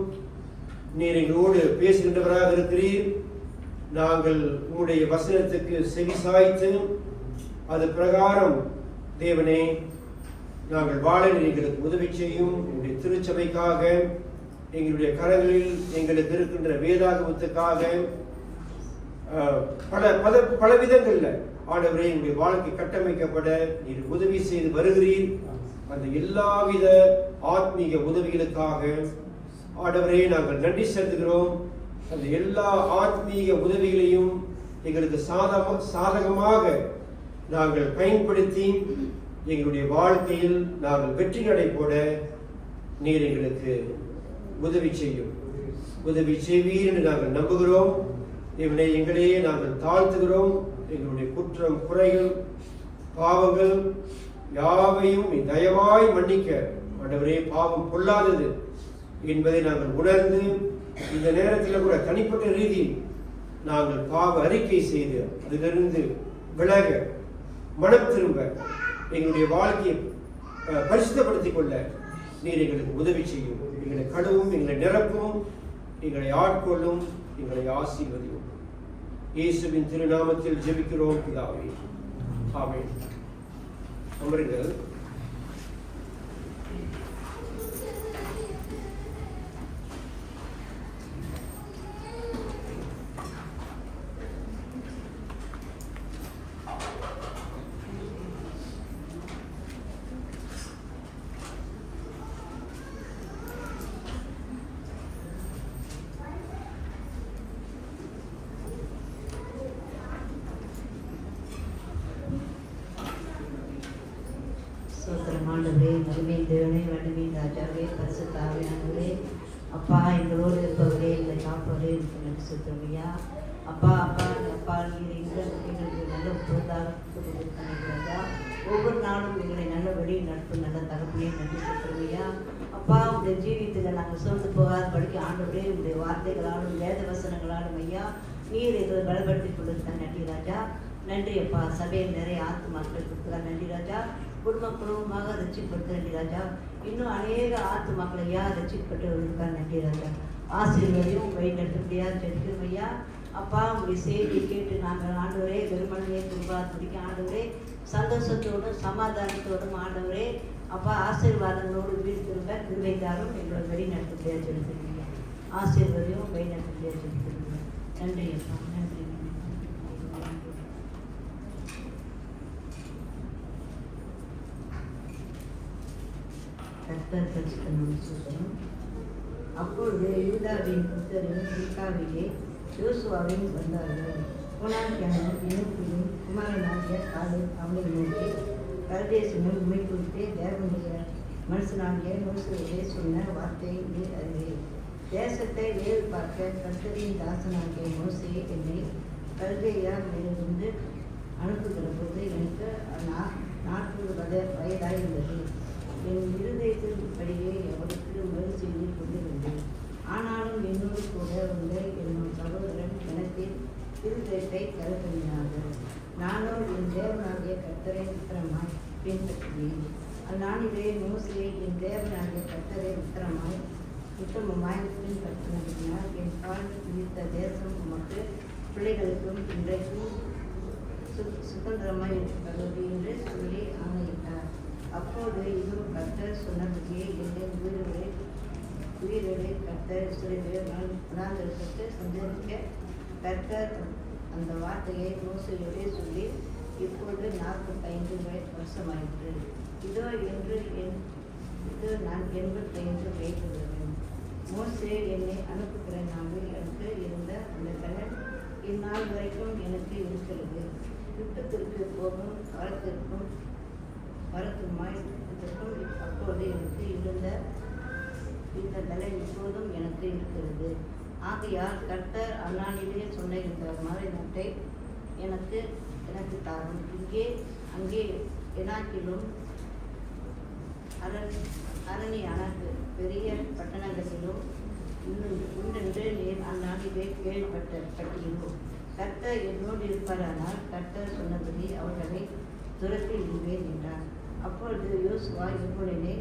நீர் எங்களோடு பேசுகின்றவராக இருக்கிறீர். நாங்கள் உங்களுடைய வசனத்துக்கு செவி சாய்த்து அது பிரகாரம் தேவனே நாங்கள் வாழ எங்களுக்கு உதவி செய்யும். உங்களுடைய திருச்சபைக்காக, எங்களுடைய கரங்களில் எங்களுக்கு இருக்கின்ற வேதாகமத்துக்காக பல விதங்கள்ல ஆண்டவரே எங்களுடைய வாழ்க்கை கட்டமைக்கப்பட நீர் உதவி செய்து வருகிறீர். அந்த எல்லாவித ஆத்மீக உதவிகளுக்காக ஆண்டவரே நாங்கள் நன்றி செலுத்துகிறோம். அந்த எல்லா ஆத்மீக உதவிகளையும் எங்களுக்கு சாதகமாக நாங்கள் பயன்படுத்தி எங்களுடைய வாழ்க்கையில் நாங்கள் வெற்றி நடை போட நீர் எங்களுக்கு உதவி செய்யும். உதவி செய்வீர் என்று நாங்கள் நம்புகிறோம். இவனை எங்களையே நாங்கள் தாழ்த்துகிறோம். எங்களுடைய குற்றம், குறைகள், பாவங்கள் யாவையும் நீ தயவாய் மன்னிக்க ஆண்டவரே. பாவம் பொல்லாதது என்பதை நாங்கள் உணர்ந்து இந்த நேரத்தில் கூட தனிப்பட்ட ரீதியில் நாங்கள் பாவ அறிக்கை செய்து அதிலிருந்து விலக, மனம் திரும்ப, எங்களுடைய வாழ்க்கையை பரிசுத்தப்படுத்திக் கொள்ள நீர் எங்களுக்கு உதவி செய்யும். எங்களை கழுவும், எங்களை நிரப்பும், எங்களை ஆட்கொள்ளும், எங்களை ஆசீர்வதியும். இயேசுவின் திருநாமத்தில் ஜெபிக்கிறோம் பிதாவே, ஆமென். அமருங்கள். ஆண்டவரே, மகிமை தேவனே, வலிமை ராஜாவே, பரிசுத்த ஆவியானவரே, அப்பா எங்களோடு இருப்பவரே, எங்களை காப்பவரே, எனக்கு சுத்தமையா அப்பா. நீர் எங்களுக்கு நல்ல பொருளாதார ஒவ்வொரு நாளும் எங்களை நல்ல வழி நடத்தும் நல்ல தகப்பனே, நன்றி சுத்தமையா அப்பா. உங்களுடைய ஜீவியத்தில் நாங்கள் சோர்ந்து போகாத படிக்க ஆண்டவரே, உங்களுடைய வார்த்தைகளாலும் வேத வசனங்களாலும் ஐயா நீர் எங்களை பலப்படுத்தி கொடுத்த நன்றி ராஜா. நன்றி அப்பா. சபையில் நிறைய ஆத்துமாக்கள் கொடுத்துருக்கா, நன்றி ராஜா. குடும்பமாக ரட்சிக்கப்பட்டு நன்றி ராஜா. இன்னும் அநேக ஆத்துமாக்களையா ரட்சிக்கப்பட்டு வருவதற்காக நன்றி ராஜா. ஆசீர்வதியும் வழி நடத்தும்படியா ஜெபிக்கிறோம் ஐயா. அப்பா உங்களுடைய செய்தியை கேட்டு நாங்கள் ஆண்டவரே வெறுமனையை துன்பாத்துடிக்க ஆண்டவரே சந்தோஷத்தோடும் சமாதானத்தோடும் ஆண்டவரே அப்பா ஆசீர்வாதங்களோடு வீடு திரும்ப திருவைத்தாரும் எங்களோட வழி நடத்தும்படியா ஜெபிக்கிறோம். ஆசீர்வதியும் வழி நடத்தும்படியா ஜெபிக்கிறோம். நன்றி அப்பா, நன்றி. கர்த்தர் பரிசுத்தம் சொல்லும். அப்பொழுது யூதாவின் புத்தரும் மீகாவிலே யோசுவாவையும் வந்தார்கள். கோனாக்கியானும் இனோக்கியும் குமாரனாகிய காலேப் அவனை நோக்கி, பரதேசமும் உண்மை குறித்தே தேவனுடைய மனுஷனாகிய மோசேயே சொன்ன வார்த்தையை நீர் அறிவீர். தேசத்தை நேர் பார்க்க கர்த்தரின் தாசனாகிய மோசே என்னை கல்தேயாவிலிருந்து அனுப்புகிற போது எனக்கு 40 வயதாயிருந்தது. என் இருதயத்தின்படியே அவருக்கு மறு செய்து கொண்டிருந்தேன். ஆனாலும் என்னோடு கூட வந்த என்னும் சகோதரன் எனக்கு இருதயத்தை கருத்தறினார்கள். நானும் என் தேவனாகிய கர்த்தரை உத்தரமாய் பின்பற்றினேன். அந்நாளிலே மோசே என் தேவனாகிய கர்த்தரை உத்தமமாய் பின்பற்றினால் என் பால் குறித்த தேசம் உமக்கு பிள்ளைகளுக்கும் இன்றைக்கும் சுதந்திரமாய் இருக்கிறது என்று சொல்லி ஆணையிட்டார். அப்போது இது கர்த்தர் சொன்னபடியே என்னை உயிரோடு கர்த்தர் இஸ்ரவேல் வனாந்திரத்திற்கு சஞ்சரிக்க கர்த்தர் அந்த வார்த்தையை மோசேயோடே சொல்லி இப்போது 45 வருஷமாயிற்று. இதோ நான் 85 வயதுள்ளவன். மோசே என்னை அனுப்புகிற நாளில் எனக்கு இருந்த அந்த கலன் இந்நாள் வரைக்கும் எனக்கு இருக்கிறது. யுத்தத்திற்கு போகும் வரத்துமாய் அப்போது எனக்கு இருந்த இந்த பலன் இப்போதும் எனக்கு இருக்கிறது. ஆகையால் கர்த்தர் அந்நாளிலே சொன்ன இந்த மறைநாட்டை எனக்கு தாரும். அங்கே எனாக்கிலும் அரணியான பெரிய பட்டணங்களிலும் உண்டென்று நீர் அந்நாளிலே கேள்விப்பட்டிருந்தோ. கர்த்தர் என்னோடு இருப்பாரானால் கர்த்தர் சொன்னபடி அவர்களை துரத்தி விடுவேன் என்றார். அப்பொழுது யோசுவா எப்பொழுதே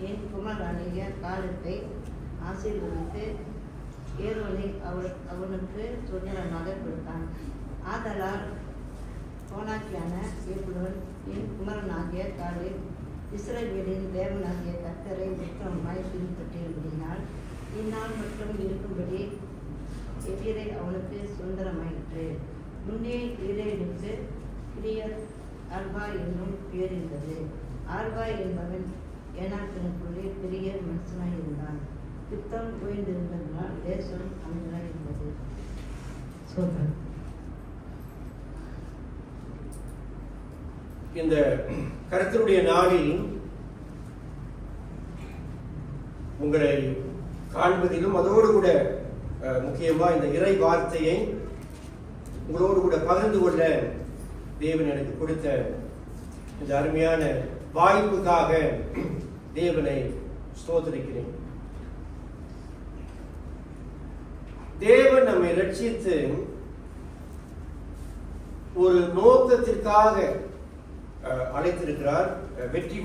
என் குமாரனாகிய காலத்தை ஆசீர்வதித்து ஏரோனை அவனுக்கு சுதந்திரமாக கொடுத்தான். ஆதலால் கோனாக்கியான ஏப்புடன் என் குமரனாகிய காலில் இஸ்ரவேலின் தேவனாகிய கர்த்தரை உத்தமமாய் பின்பற்றியிருந்தால் இந்நாள் மட்டும் இருக்கும்படி எதிரே அவனுக்கு சுதந்திரமாயிற்று. முன்னே இஸ்ரவேலுக்கு கிரியத் ஆர்பா என்னும் பேர் இருந்தது. ஆர்பா என்பவன் ஏனாக்கினுக்குள்ளே பெரிய மனுஷனாய் இருந்தான். யுத்தம் ஓய்ந்திருந்ததனால் தேசம் அமைதியாய் இருந்தது. இந்த கர்த்தருடைய நாளில் உங்களை காண்பதிலும் அதோடு கூட முக்கியமா இந்த இறை வார்த்தையை உங்களோடு கூட பகிர்ந்து கொள்ள தேவன் எனக்கு கொடுத்த இந்த அருமையான வாய்ப்புக்காக தேவனை ஸ்தோத்திரிக்கிறேன். தேவன் நம்மை ரட்சித்து ஒரு நோக்கத்திற்காக அழைத்திருக்கிறார். வெற்றி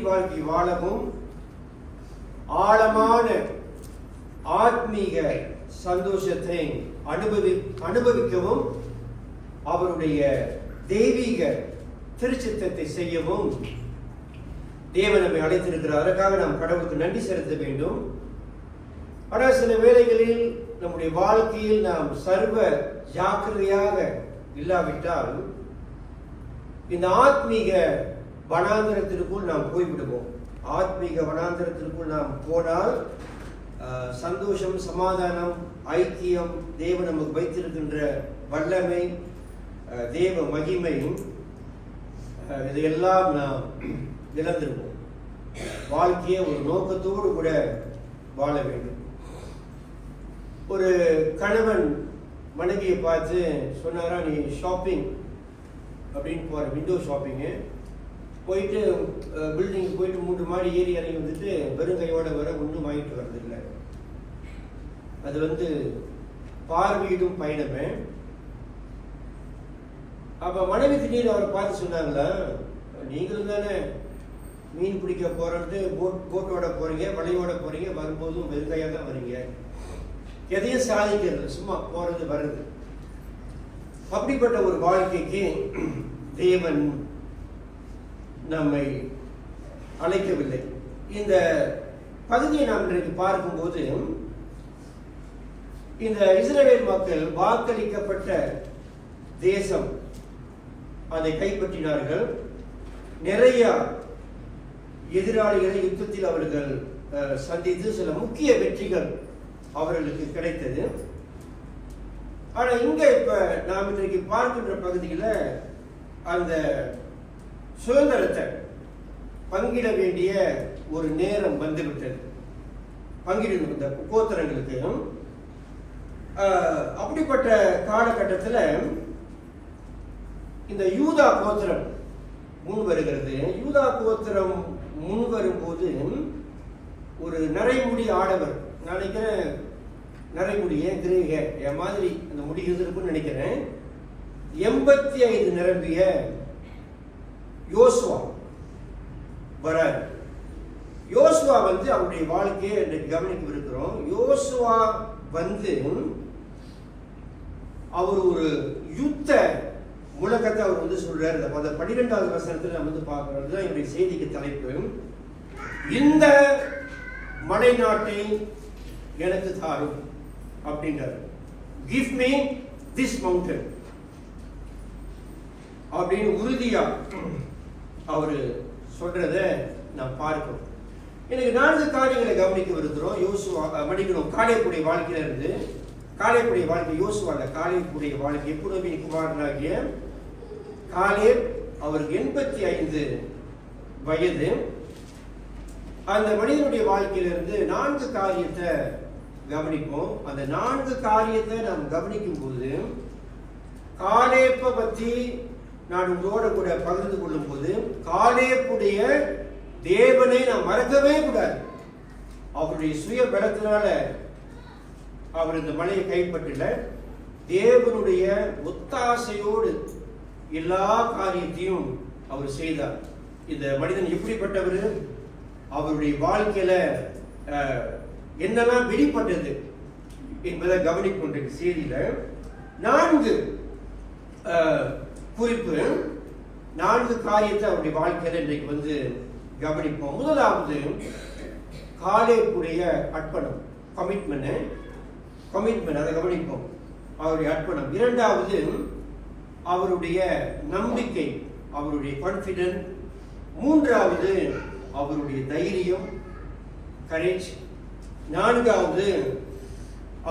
வாழ்க்கை வாழவும் ஆழமான ஆத்மீக சந்தோஷத்தை அனுபவிக்கவும் அவருடைய தெய்வீக திருச்சித்தத்தை செய்யவும் தேவன் நம்மை அழைத்திருக்கிறார். அதற்காக நாம் கடவுளுக்கு நன்றி செலுத்த வேண்டும். ஆனால் சில வேளைகளில் நம்முடைய வாழ்க்கையில் நாம் சர்வ ஜாக்கிரதையாக இல்லாவிட்டால் இந்த ஆத்மீக வனாந்தரத்திற்குள் நாம் போய்விடுவோம். ஆத்மீக வனாந்தரத்திற்குள் நாம் போனால் சந்தோஷம், சமாதானம், ஐக்கியம், தேவன் நமக்கு வைத்திருக்கின்ற வல்லமை, தேவ மகிமை, இதையெல்லாம் நாம் இழந்திருப்போம். வாழ்க்கையை ஒரு நோக்கத்தோடு கூட வாழ வேண்டும். ஒரு கணவன் மனைவியை பார்த்து சொன்னாரா, நீ ஷாப்பிங் அப்படின்னு போற, விண்டோ ஷாப்பிங்கு போயிட்டு பில்டிங் போயிட்டு 3 மாடி ஏறி இறங்கி வந்துட்டு வெறுங்கையோட வர ஒன்றும் வாங்கிட்டு வர்றது இல்லை. அது பார்வையிடும் பயணமே. அப்ப மனைவி திடீர்னு அவரை பார்த்து சொன்னாங்களா, நீங்களும் தானே மீன் பிடிக்க போறது, போட்டோட போறீங்க, வலையோட போறீங்க, வரும்போதும் வெறுங்கையா தான் வரீங்க, எதையும் சாதிக்கிறது, சும்மா போறது வருது. அப்படிப்பட்ட ஒரு வாழ்க்கைக்கு தேவன் நம்மை அழைக்கவில்லை. இந்த பகுதியை நாம் இன்றைக்கு பார்க்கும்போது இந்த இஸ்ரவேல் மக்கள் வாக்களிக்கப்பட்ட தேசம், அதை கைப்பற்றினார்கள். நிறைய எதிராளிகளை யுத்தத்தில் அவர்கள் சந்தித்து சில முக்கிய வெற்றிகள் அவர்களுக்கு கிடைத்தது. ஆனா இங்க இப்ப நாம் இன்றைக்கு பார்க்கின்ற பகுதியில் அந்த சுதந்திரத்தை பங்கிட வேண்டிய ஒரு நேரம் வந்துவிட்டது. பங்கிடணும் இந்த கோத்திரங்களுக்கு. அப்படிப்பட்ட காலகட்டத்தில் இந்த யூதா கோத்திரம் முன் வருகிறது. யூதா கோத்திரம் முன் வரும்போது ஒரு நரைமுடி ஆடவர், நான் நினைக்கிறேன் நரைமுடி கிரேக என் மாதிரி அந்த முடி இருக்குன்னு நினைக்கிறேன், 85 நிரம்பிய யோசுவா வரார். யோசுவா வந்து அவருடைய வாழ்க்கையை கவனிக்க இருக்கிறோம். யோசுவா வந்து அவர் ஒரு யுத்த முழக்கத்தை அவர் வந்து சொல்றாரு. அந்த 12வது வசனத்தில் நம்ம வந்து பார்க்கிறோம். அதுதான் என்னுடைய செய்திக்கு தலைப்பு. இந்த மலை நாட்டை எனக்கு தாரும் அப்படின்றார். கிவ் மீ திஸ் மவுண்டன் அப்படின்னு உறுதியா அவரு சொல்றத நான் பார்க்கிறோம். எனக்கு 4 காரியங்களை கவனிக்க இருக்கிறோம். யோசுவா மடிக்கணும் காலேபுடைய வாழ்க்கையில இருந்து, காலேபுடைய வாழ்க்கை யோசுவால காலேபுடைய வாழ்க்கை எப்போதுமே குமாரனாகிய காலேப் அவருக்கு 85 வயது. அந்த மனிதனுடைய வாழ்க்கையிலிருந்து 4 காரியத்தை கவனிப்போம். அந்த 4 காரியத்தை நாம் கவனிக்கும் போது காலேப்பை பற்றி நான் உங்களோட கூட பகிர்ந்து கொள்ளும் போது காலேப்புடைய தேவனை நாம் மறக்கவே கூடாது. அவருடைய சுய பலத்தினால அவர் இந்த மலையை கைப்பற்றல, தேவனுடைய ஒத்தாசையோடு எல்லா காரியத்தையும் அவர் செய்தார். இந்த மனிதன் எப்படிப்பட்டவர், அவருடைய வாழ்க்கையில என்னெல்லாம் வெளிப்பட்டது என்பதை கவனிக்கின்ற செய்தியில 4 குறிப்பு, 4 காரியத்தை அவருடைய வாழ்க்கையில இன்றைக்கு வந்து கவனிப்போம். முதலாவது காலேபுடைய அர்ப்பணம், கமிட்மெண்ட் அதை கவனிப்போம், அவருடைய அர்ப்பணம். 2வது அவருடைய நம்பிக்கை, அவருடைய கான்ஃபிடன்ஸ். 3வது அவருடைய தைரியம், கரேஜ். 4வது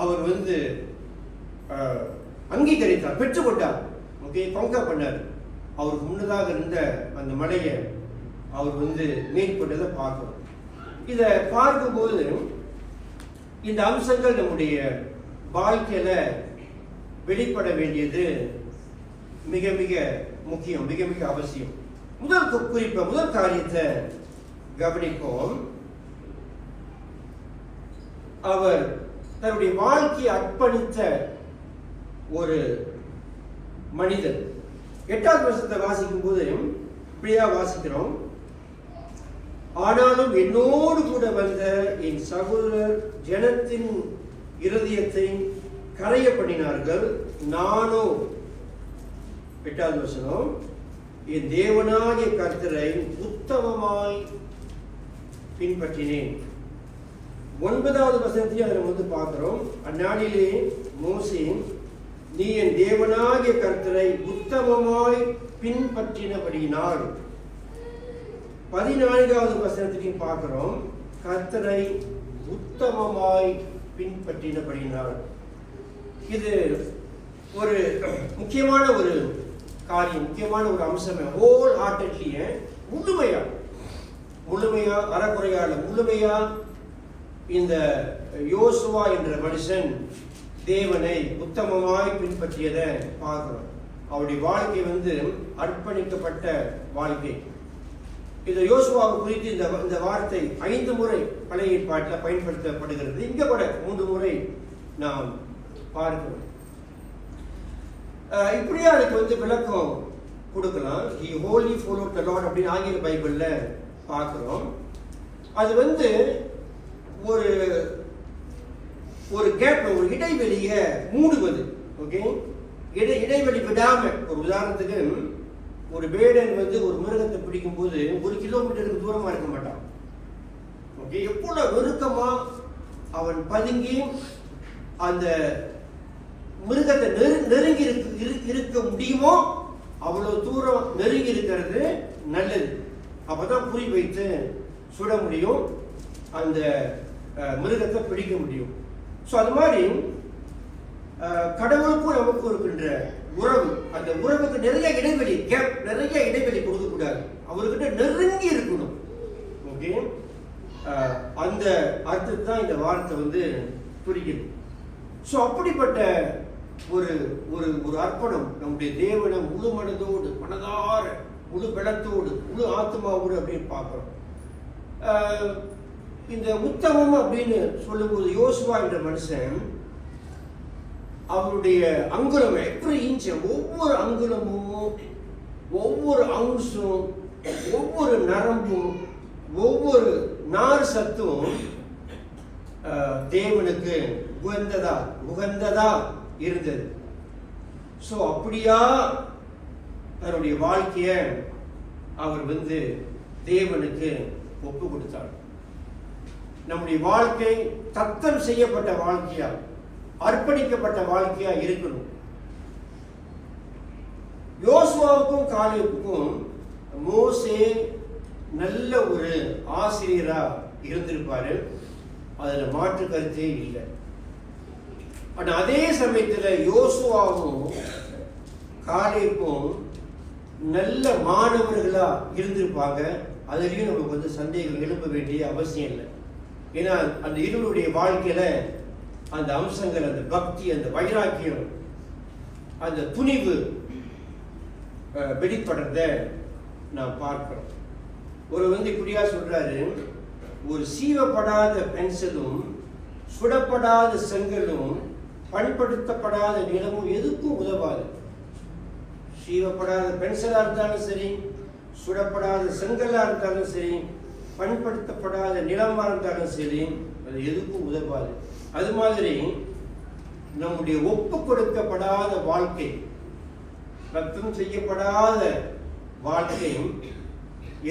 அவர் வந்து அங்கீகரித்தார், பெற்றுக்கொண்டார். ஓகே, பங்கா பண்ணார். அவருக்கு முன்னதாக இருந்த அந்த மலையை அவர் வந்து மேற்கொண்டதை பார்க்கணும். இதை பார்க்கும்போது இந்த அம்சங்கள் நம்முடைய வாழ்க்கையில வெளிப்பட வேண்டியது மிக மிக முக்கியம், மிக மிக அவசியம். முதல் காரியத்தை கவனிப்போம். அவர் தன்னுடைய வாழ்க்கையை அர்ப்பணித்த ஒரு மனிதன். 8வது வசனத்தை வாசிக்கும் போது இப்படியா வாசிக்கிறோம். ஆனாலும் என்னோடு கூட வந்த என் சகோதரர் ஜனத்தின் இருதயத்தை கரைய பண்ணினார்கள், நானோ 8வது வசனம் என் தேவனாகிய கர்த்தரை உத்தமமாய் பின்பற்றினேன். 9வது வசனத்தையும் அதில் வந்து பார்க்கிறோம். அந்நாளிலே மோசே நீ என் தேவனாகிய கர்த்தரை உத்தமமாய் பின்பற்றினபடியினால். 14வது வசனத்தையும் பார்க்கிறோம். கர்த்தரை உத்தமமாய் பின்பற்றினபடியினால். இது ஒரு முக்கியமான ஒரு காரியம், முக்கியமான ஒரு அம்சம். ஹோல் ஹார்ட்டட்லி, முழுமையா அறக்குறையால முழுமையா இந்த யோசுவா என்ற மனுஷன் தேவனை உத்தமமாய் பின்பற்றியதை பார்க்கிறோம். அவருடைய வாழ்க்கை வந்து அர்ப்பணிக்கப்பட்ட வாழ்க்கை. இந்த யோசுவாவை குறித்து இந்த வார்த்தை 5 முறை பழைய ஏற்பாட்டில் பயன்படுத்தப்படுகிறது. இங்க கூட 3 முறை நாம் பார்க்கிறோம். இப்படியா அதுக்கு வந்து விளக்கம் கொடுக்கலாம். He wholly followed the Lord அப்படின்னு ஆங்கில பைபிள்ல பார்க்கிறோம். அது வந்து ஒரு கேப், ஒரு இடைவெளியை மூடுவது. ஓகே, இடைவெளி விடாம. ஒரு உதாரணத்துக்கு ஒரு வேடன் வந்து ஒரு மிருகத்தை பிடிக்கும் போது 1 கிலோமீட்டருக்கு தூரமா இருக்க மாட்டான். ஓகே, எவ்வளவு நெருக்கமா அவன் பதுங்கி அந்த மிருகத்தை நெருங்கி இருக்க முடியுமோ அவ்வளவு தூரம் நெருங்கி இருக்கிறது நல்லது. அப்பதான் குறி வைத்து சுட முடியும், அந்த மிருகத்தை பிடிக்க முடியும். ஸோ அது மாதிரி கடவுளுக்கும் நமக்கும் இருக்கின்ற உறவு, அந்த உறவுக்கு நிறைய இடைவெளி, கேப், நிறைய இடைவெளி கொடுக்கக்கூடாது. அவர்கிட்ட நெருங்கி இருக்கணும். ஓகே, அந்த அர்த்தத்தை தான் இந்த வார்த்தை வந்து குறிக்குது. ஸோ அப்படிப்பட்ட ஒரு ஒரு ஒரு அர்ப்பணம் நம்முடைய தேவனை முழு மனதோடு, மனதார, முழு பலத்தோடு, முழு ஆத்மாவோடு அப்படின்னு பார்க்கிறோம். இந்த உத்தமம் அப்படின்னு சொல்லும்போது யோசுவா என்ற மனுஷன் அவருடைய அங்குலம், எவ்ரி இன்ச், ஒவ்வொரு அங்குலமும், ஒவ்வொரு அம்சம், ஒவ்வொரு நரம்பும், ஒவ்வொரு நார் சத்தும் தேவனுக்கு உகந்ததா இருந்தது. ஸோ அப்படியா தன்னுடைய வாழ்க்கைய அவர் வந்து தேவனுக்கு ஒப்பு கொடுத்தார். நம்முடைய வாழ்க்கை தத்தம் செய்யப்பட்ட வாழ்க்கையா, அர்ப்பணிக்கப்பட்ட வாழ்க்கையா இருக்கணும். யோசுவாவுக்கும் காலேபுக்கும் மோசே நல்ல ஒரு ஆசிரியரா இருந்திருப்பாரு, அதுல மாற்று கருத்தே இல்லை. ஆனா அதே சமயத்துல யோசுவாவும் காலேபும் நல்ல மாணவர்களா இருந்திருப்பாங்க, அதுலயும் நமக்கு வந்து சந்தேகம் எழுப்ப வேண்டிய அவசியம் இல்லை. ஏன்னா அந்த இருவருடைய வாழ்க்கையில அந்த அம்சங்கள், அந்த பக்தி, அந்த வைராக்கியம், அந்த துணிவு வெளிப்படுறத நாம் பார்க்கிறோம். ஒரு வந்து இப்படியா சொல்றாரு, ஒரு சீவப்படாத பென்சிலும் சுடப்படாத செங்கலும் பண்படுத்தப்படாத நிலமும் எதுக்கும் உதவாது. சீவப்படாத பென்சிலா இருந்தாலும் சரி, சுடப்படாத செங்கலா இருந்தாலும் சரி, பண்படுத்தப்படாத நிலமா இருந்தாலும் சரி, அது எதுக்கும் உதவாது. அது மாதிரி நம்முடைய ஒப்பு கொடுக்கப்படாத வாழ்க்கை, ரத்தம் செய்யப்படாத வாழ்க்கை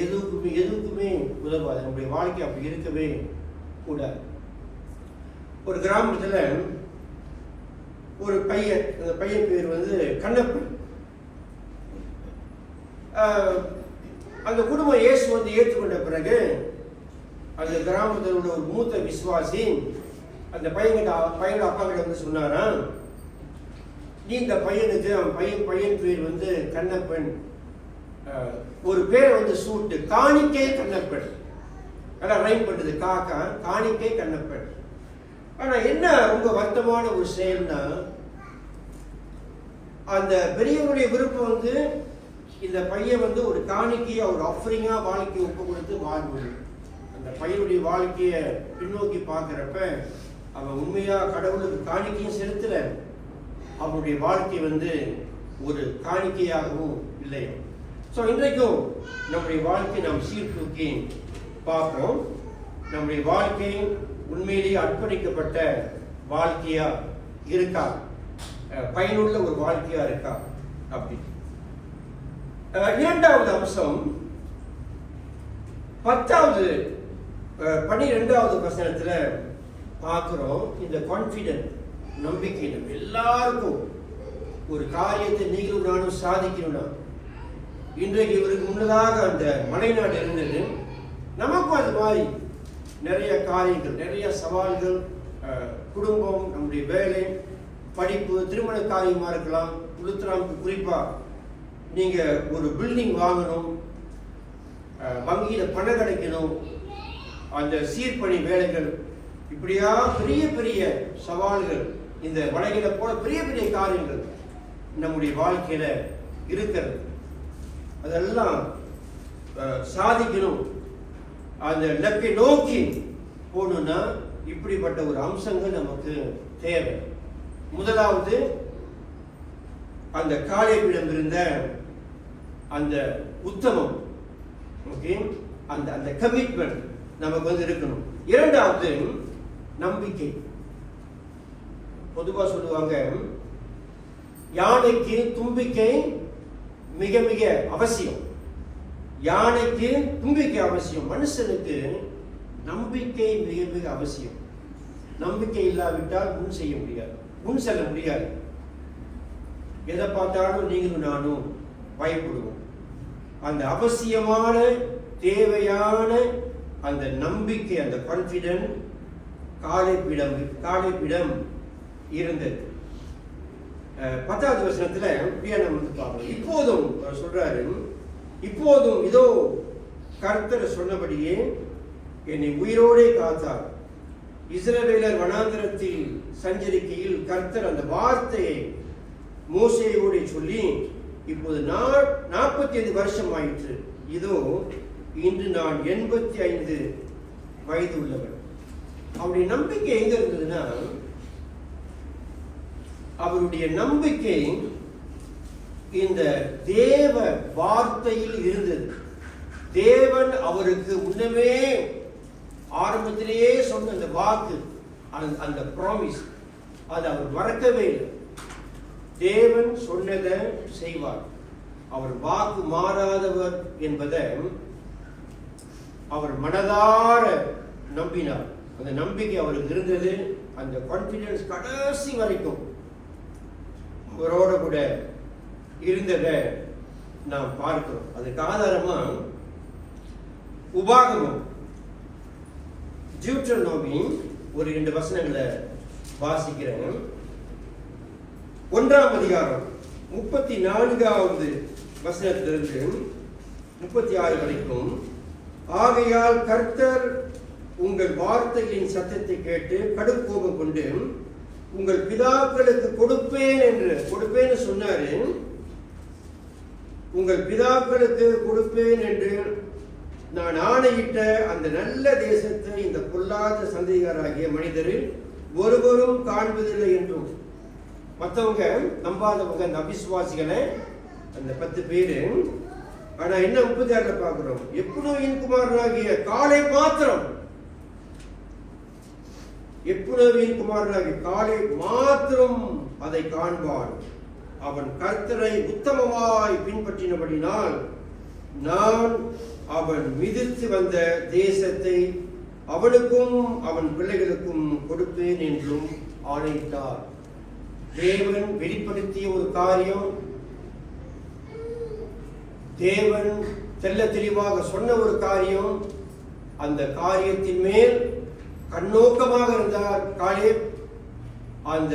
எதுக்குமே உதவாது. நம்முடைய வாழ்க்கை அப்படி இருக்கவே கூடாது. ஒரு கிராமத்துல ஒரு பையன், அந்த பையன் பேர் வந்து கண்ணப்பன். அந்த குடும்பம் இயேசு வந்து ஏற்றுக்கொண்ட பிறகு அந்த கிராமத்தில் உள்ள ஒரு மூத்த விசுவாசி அந்த பையனோட அப்பா கிட்ட வந்து சொன்னாரா, நீ இந்த பையனுக்கு, பையன் பேர் வந்து கண்ணப்பன், ஒரு பேரை வந்து சூட்டு, காணிக்கை கண்ணப்பன், அதான் ரைம் பண்ணுது, காக்கா காணிக்கை கண்ணப்பன். ஆனா என்ன ரொம்ப வருத்தமான ஒரு செயல்னா, அந்த பெரியவருடைய விருப்பம் வந்து இந்த பையன் வந்து ஒரு காணிக்கையை, ஒரு ஆஃபரிங்கா வாழ்க்கையை ஒப்பு கொடுத்து வாழ்வது. அந்த பையனுடைய வாழ்க்கையை பின்னோக்கி பார்க்கிறப்ப அவன் உண்மையா கடவுளுக்கு காணிக்கையும் செலுத்தல, அவனுடைய வாழ்க்கை வந்து ஒரு காணிக்கையாகவும் இல்லை. ஸோ இன்றைக்கும் நம்முடைய வாழ்க்கை நாம் சீர்தூக்கி பார்ப்போம். நம்முடைய வாழ்க்கை உண்மையிலேயே அர்ப்பணிக்கப்பட்ட வாழ்க்கையா இருக்கா, பயனுள்ள ஒரு வாழ்க்கையா இருக்கா அப்படி. இரண்டாவது அம்சம் 12வது வசனத்துல பார்க்கிறோம். இந்த கான்ஃபிடென்ட், நம்பிக்கை, எல்லாருக்கும் ஒரு காரியத்தை நீங்களும் நானும் சாதிக்கணும்னா, இன்றைக்கு இவருக்கு முன்னதாக அந்த மலைநாடு இருந்தது, நமக்கும் அது மாதிரி நிறைய காரியங்கள், நிறைய சவால்கள், குடும்பம், நம்முடைய வேலை, படிப்பு, திருமண காரியமா இருக்கலாம். உளுத்துராமுக்கு குறிப்பா நீங்க ஒரு பில்டிங் வாங்கணும், வங்கியில பணம் கிடைக்கணும், அந்த சீர்பணி வேலைகள், இப்படியா பெரிய பெரிய சவால்கள், இந்த வலைகளை போல பெரிய பெரிய காரியங்கள் நம்முடைய வாழ்க்கையில இருக்கிறது. அதெல்லாம் சாதிக்கணும், அந்த இலக்கை நோக்கி போகணும்னா இப்படிப்பட்ட ஒரு அம்சங்கள் நமக்கு தேவை. முதலாவது அந்த காலேபிடம் இருந்த அந்த உத்தமம், ஓகே, அந்த அந்த கமிட்மெண்ட் நமக்கு வந்து இருக்கணும். இரண்டாவது நம்பிக்கை. பொதுவாக சொல்லுவாங்க, யானைக்கு தும்பிக்கை மிக மிக அவசியம். யானைக்கு தும்பிக்கை அவசியம், மனுஷனுக்கு நம்பிக்கை மிக மிக அவசியம். நம்பிக்கை இல்லாவிட்டால் முன் செய்ய முடியாது, முன் செல்ல முடியாது. எதை பார்த்தாலும் நீங்களும் நானும் பயப்படுவோம். அந்த அவசியமான தேவையான அந்த நம்பிக்கை, அந்த கான்ஃபிடென்ட் காலேபிடம் இருந்தது. 10வது வசனத்துல இப்படியா நம்ம வந்து பார்க்கணும். இப்போதும் சொல்றாரு, இப்போதும் இதோ கர்த்தர் சொன்னபடியே என்னை உயிரோடே காத்தார். இஸ்ரவேலர் வனாந்திரத்தில் சஞ்சரிக்கையில் கர்த்தர் அந்த வார்த்தையை மோசேயோடு சொல்லி, இப்போது 45 வருஷம் ஆயிற்று, இதோ இன்று நான் 85 வயது உள்ளவர். அவருடைய நம்பிக்கை எங்க இருந்ததுன்னா, அவருடைய நம்பிக்கை இந்த தேவ வார்த்தையில் இருந்தது. தேவன் அவருக்கு முன்னமே ஆரம்பத்திலேயே சொன்ன அந்த வாக்கு, அந்த ப்ராமிஸ், அது அவர் மறக்கவே இல்லை. தேவன் சொன்னதை செய்வார். அவர் வாக்கு மாறாதவர் என்பதை அவர் மனதார நம்பினார். அந்த நம்பிக்கை அவருக்கு இருந்தது. அந்த கான்பிடன்ஸ் கடைசி வரைக்கும் அவரோட கூட இருந்ததை நாம் பார்க்கிறோம். அதுக்கு ஆதாரமா உபாகமம், டியூட்டரோனோமி ஒரு 2 வசனங்களை வாசிக்கிறேன். 1ஆம் அதிகாரம் 34வது வசனத்திலிருந்து 36 வரைக்கும். ஆகையால் கர்த்தர் உங்கள் வார்த்தைகளின் சத்தத்தை கேட்டு கடும் கோபம் கொண்டு உங்கள் பிதாக்களுக்கு கொடுப்பேன்னு சொன்னாரு. உங்கள் பிதாக்களுக்கு கொடுப்பேன் என்று நான் ஆணையிட்ட அந்த நல்ல தேசத்தை இந்த பொல்லாத சந்ததியாராகிய மனிதரில் ஒருவரும் காண்பதில்லை என்றும். மற்றவங்க நம்பாதவங்க, அந்த அவிசுவாசிகளை, அந்த 10 பேரு. ஆனா என்ன 36 பார்க்கிறோம், எப்புனோவின் குமாரனாகிய காலை மாத்திரம், எப்புனோவின் குமாரனாகிய காலை மாத்திரம் அதை காண்பான். அவன் கர்த்தரை உத்தமமாய் பின்பற்றினபடினால் நான் அவன் மிதித்து வந்த தேசத்தை அவனுக்கும் அவன் பிள்ளைகளுக்கும் கொடுப்பேன் என்றும் ஆணையிட்டார். தேவன் வெளிப்படுத்திய ஒரு காரியம், தேவன் தெள்ள தெளிவாக சொன்ன ஒரு காரியம், அந்த காரியத்தின் மேல் கண்ணோக்கமாக இருந்தார் காலேப். அந்த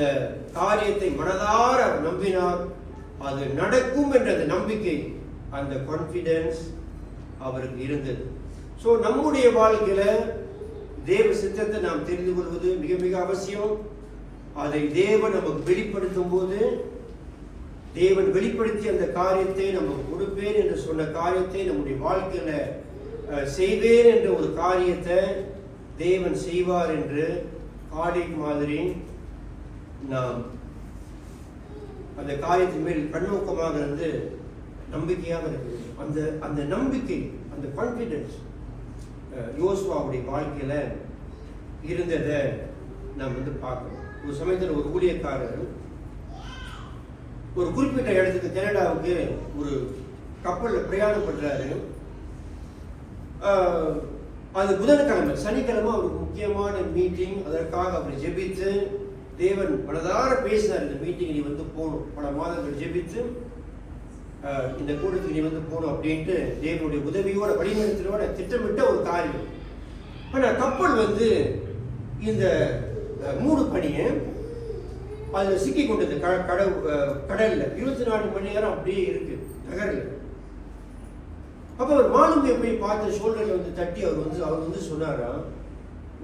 காரியத்தை மனதார நம்பினார். அது நடக்கும் என்ற அந்த நம்பிக்கை, அந்த கான்பிடன்ஸ் அவருக்கு இருந்தது. ஸோ நம்முடைய வாழ்க்கையில தேவ சித்தத்தை நாம் தெரிந்து கொள்வது மிக மிக அவசியம். அதை தேவன் நமக்கு வெளிப்படுத்தும் போது, தேவன் வெளிப்படுத்தி அந்த காரியத்தை நமக்கு கொடுப்பேன் என்று சொன்ன காரியத்தை நம்முடைய வாழ்க்கையில செய்வேன் என்ற ஒரு காரியத்தை தேவன் செய்வார் என்று காலேப் மாதிரி நாம் அந்த காரியத்தின் மேல் கண்ணோக்கமாக இருந்து நம்பிக்கையாக இருக்கிறது. அந்த நம்பிக்கை, அந்த கான்பிடன்ஸ் யோசுவாவுடைய வாழ்க்கையில இருந்ததை நாம் பார்க்கிறோம். ஒரு சமயத்தில் ஒரு ஊழியக்காரர் ஒரு குறிப்பிட்ட இடத்துக்கு, கனடாவுக்கு ஒரு கப்பல்ல பிரயாணம் பண்றாரு. அது புதன்கிழமை, சனிக்கிழமை ஒரு முக்கியமான மீட்டிங். அதற்காக அவர் ஜெபித்து, தேவன் மனதார பேசினார், இந்த மீட்டிங் நீ போகணும், பல மாதங்கள் ஜெபித்து இந்த கூட்டத்துக்கு நீ போகணும் அப்படின்ட்டு தேவனுடைய உதவியோட வழிநடத்தினோட திட்டமிட்ட ஒரு காரியம். ஆனா கப்பல் இந்த மூடு பனியை அதுல சிக்கி கொண்டது கடல்ல 24 மணி நேரம் அப்படியே இருக்கு, நகரில். அப்ப அவர் மாலுமியை போய் பார்த்து ஷோல்டர்ல தட்டி அவர் சொன்னாரா,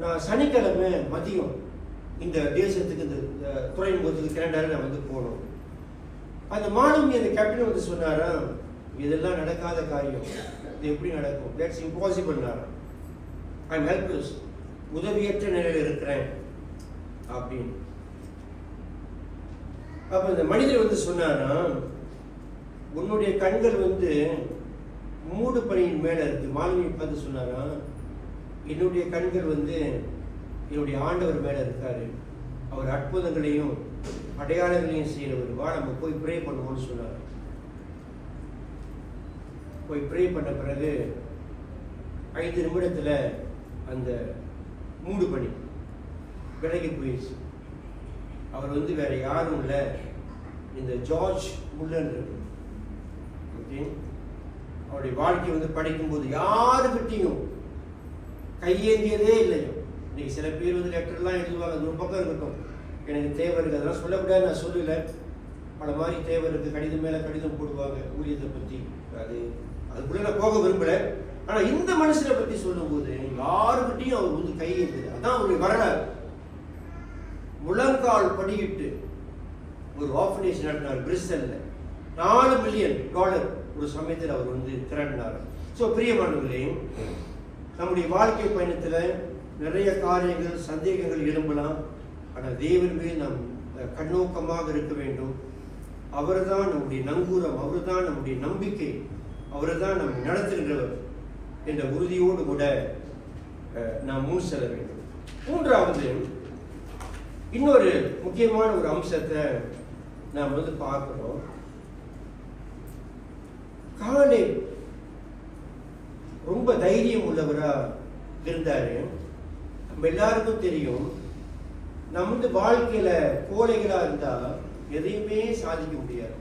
நான் சனிக்கிழமை மதியம் இந்த தேசத்துக்கு, இந்த துறைமுகத்துக்கு கனடாவில் நான் போகணும். அந்த மாலுமி, அந்த கேப்டன் சொன்னாரா, இதெல்லாம் நடக்காத காரியம், இது எப்படி நடக்கும், that's impossible. I am helpless, உதவியற்ற நிலையில் இருக்கிறேன் அப்படின்னு. அப்ப இந்த மனிதர் சொன்னாரா, உன்னுடைய கண்கள் மூடு பனியின் மேல இருக்கு. மாலுமி பார்த்து சொன்னாரா, என்னுடைய கண்கள் என்னுடைய ஆண்டவர் மேல இருக்காரு, அவர் அற்புதங்களையும் அடையாளங்களையும் செய்யறவர், வா நம்ம போய் ப்ரே பண்ணுவோம்னு சொன்னார். போய் ப்ரே பண்ண பிறகு 5 நிமிடத்துல அந்த மூடு பனி விலகி போயிடுச்சு. அவர் வேற யாரும் இல்லை, இந்த ஜார்ஜ் முல்லர். ஓகே, அவருடைய வாழ்க்கை படிக்கும்போது யாருக்கிட்டையும் கையேந்தியதே இல்லையோ. இன்னைக்கு சில பேர் லெட்டர்லாம் எழுதுவாங்க, அது ஒரு பக்கம் இருக்கட்டும், எனக்கு தேவை இருக்குது, அதெல்லாம் சொல்லக்கூடாது, நான் சொல்லல. பல மாதிரி தேவை இருக்கு, கடிதம் மேல கடிதம் போடுவாங்க ஊழியத்தை பற்றி. அதுக்குள்ள நான் போக விரும்பல. ஆனா இந்த மனுஷனை பத்தி சொல்லும்போது யாருக்கிட்டையும் அவர் வந்து கையெழுத்து, அதான் அவருடைய வரலாறு. முழங்கால் படியிட்டு ஒரு ஆர்ஃபனேஜ் நடத்தினார் பிரிஸ்டல்ல. $4 மில்லியன் ஒரு சமயத்தில் அவர் வந்து திரட்டினார். ஸோ பிரியமானவர்களே, நம்முடைய வாழ்க்கை பயணத்துல நிறைய காரியங்கள், சந்தேகங்கள் எழும்பலாம். ஆனால் தேவன் மேல் நாம் கண்ணோக்கமாக இருக்க வேண்டும். அவர் தான் நம்முடைய நங்கூரம், அவர் தான் நம்முடைய நம்பிக்கை, அவர் தான் நம்மை நடத்துகின்றவர் என்ற உறுதியோடு கூட நாம் முன் செல்ல வேண்டும். மூன்றாவது, இன்னொரு முக்கியமான ஒரு அம்சத்தை நாம் வந்து பார்க்கிறோம். காலேப் ரொம்ப தைரியம் உள்ளவரா இருந்தாரு. நம்ம எல்லாருக்கும் தெரியும், நம்ம வந்து வாழ்க்கையில கோழைகளா இருந்தா எதையுமே சாதிக்க முடியாது.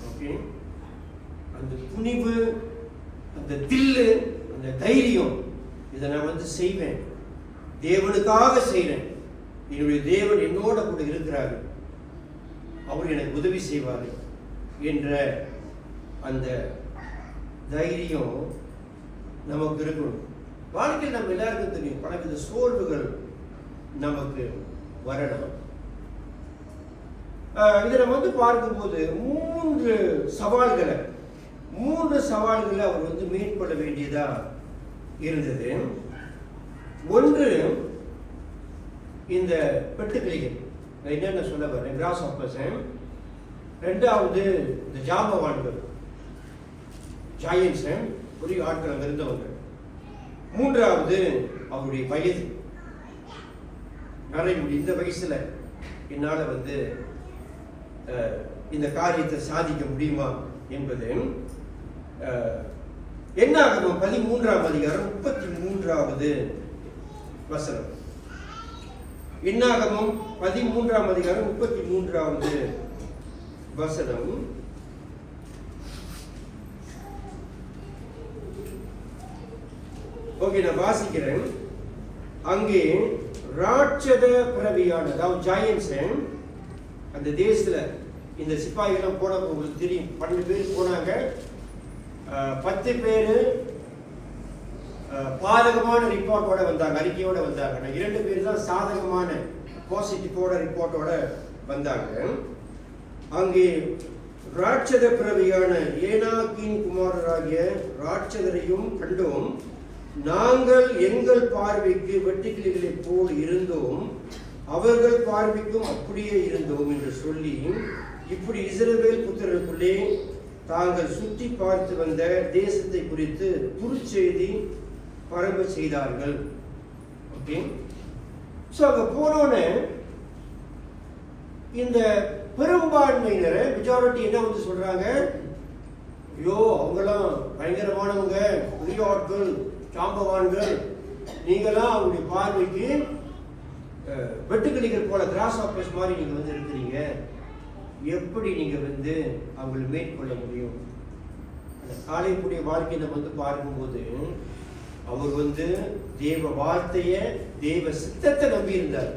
ஓகே, அந்த துணிவு, அந்த தில்லு, அந்த தைரியம், இதை நான் வந்து செய்வேன், தேவனுக்காக செய்றேன், என்னுடைய தேவன் என்னோட கூட இருக்கிறாரு, அவர் எனக்கு உதவி செய்வார் என்ற அந்த தைரியம் நமக்கு இருக்கணும். வாழ்க்கையில் நம்ம எல்லாருக்கும் தெரியும், பலவித சோர்வுகள் நமக்கு வரணும். இதை நம்ம வந்து பார்க்கும்போது மூன்று சவால்களை அவர் வந்து மேற்கொள்ள வேண்டியதா இருந்தது. ஒன்று, இந்த பெட்டுக்கிளிகள், என்னென்ன சொல்ல வரேன், கிராஸ் ஹாப்பர்ஸ். ரெண்டாவது, இந்த ஜாம்பவான்கள், ஜாயன்ஸ், பெரிய ஆட்கள் அங்க இருந்தவங்க. மூன்றாவது, அவருடைய வயது, நிறைய இந்த வயசுல என்னால வந்து இந்த காரியத்தை சாதிக்க முடியுமா என்பது. என்னாகமம் 13ஆம் அதிகாரம் 33வது வசனம். என்னாகமம் 13ஆம் அதிகாரம் 33வது வசனம். ஓகே, நான் வாசிக்கிறேன். அங்கே ராட்சத பிறவியான, அதாவது ஜாயன்ஸ், அந்த தேசத்துல இந்த சிப்பாய்கள் போன, உங்களுக்கு தெரியும், 12 பேர் போனாங்க. 10 பேர் பாதகமான ரிப்போர்ட்டோட வந்தாங்க, அறிக்கையோட வந்தாங்க. 2 பேர் தான் சாதகமான பாசிட்டிவோட ரிப்போர்ட்டோட வந்தாங்க. அங்கே ராட்சத பிறவியான ஏனாக்கின் குமாரராகிய ராட்சதரையும் கண்டோம். நாங்கள் எங்கள் பார்வைக்கு வெட்டுக்கிளிகளைப் போல் இருந்தோம், அவர்கள் பார்வைக்கும் அப்படியே இருந்தோம் என்று சொல்லி, இப்படி இஸ்ரவேல் புத்திரருக்குள்ளே தாங்கள் சுற்றி பார்த்து வந்த தேசத்தை குறித்து துருச்செய்தி பரம்ப செய்தார்கள். ஓகே, ஸோ அங்கே போனோன்னு இந்த பெரும்பான்மையினர், மெஜாரிட்டி என்ன வந்து சொல்றாங்க, ஐயோ அவங்களாம் பயங்கரமானவங்க, பெரிய ஆட்கள், சாம்பவான்கள், நீங்களாம் அவங்களுடைய பார்வைக்கு வெட்டுக்கிளிகள் போல, கிராஸ் ஹாப்பர்ஸ் மாதிரி நீங்க வந்து இருக்கிறீங்க, எப்படி நீங்க வந்து அவங்களை மேற்கொள்ள முடியும்? அந்த காலேப்புடைய வாழ்க்கையை நம்ம வந்து பார்க்கும்போது அவர் வந்து தேவ வார்த்தைய, தேவ சித்தத்தை நம்பி இருந்தார்.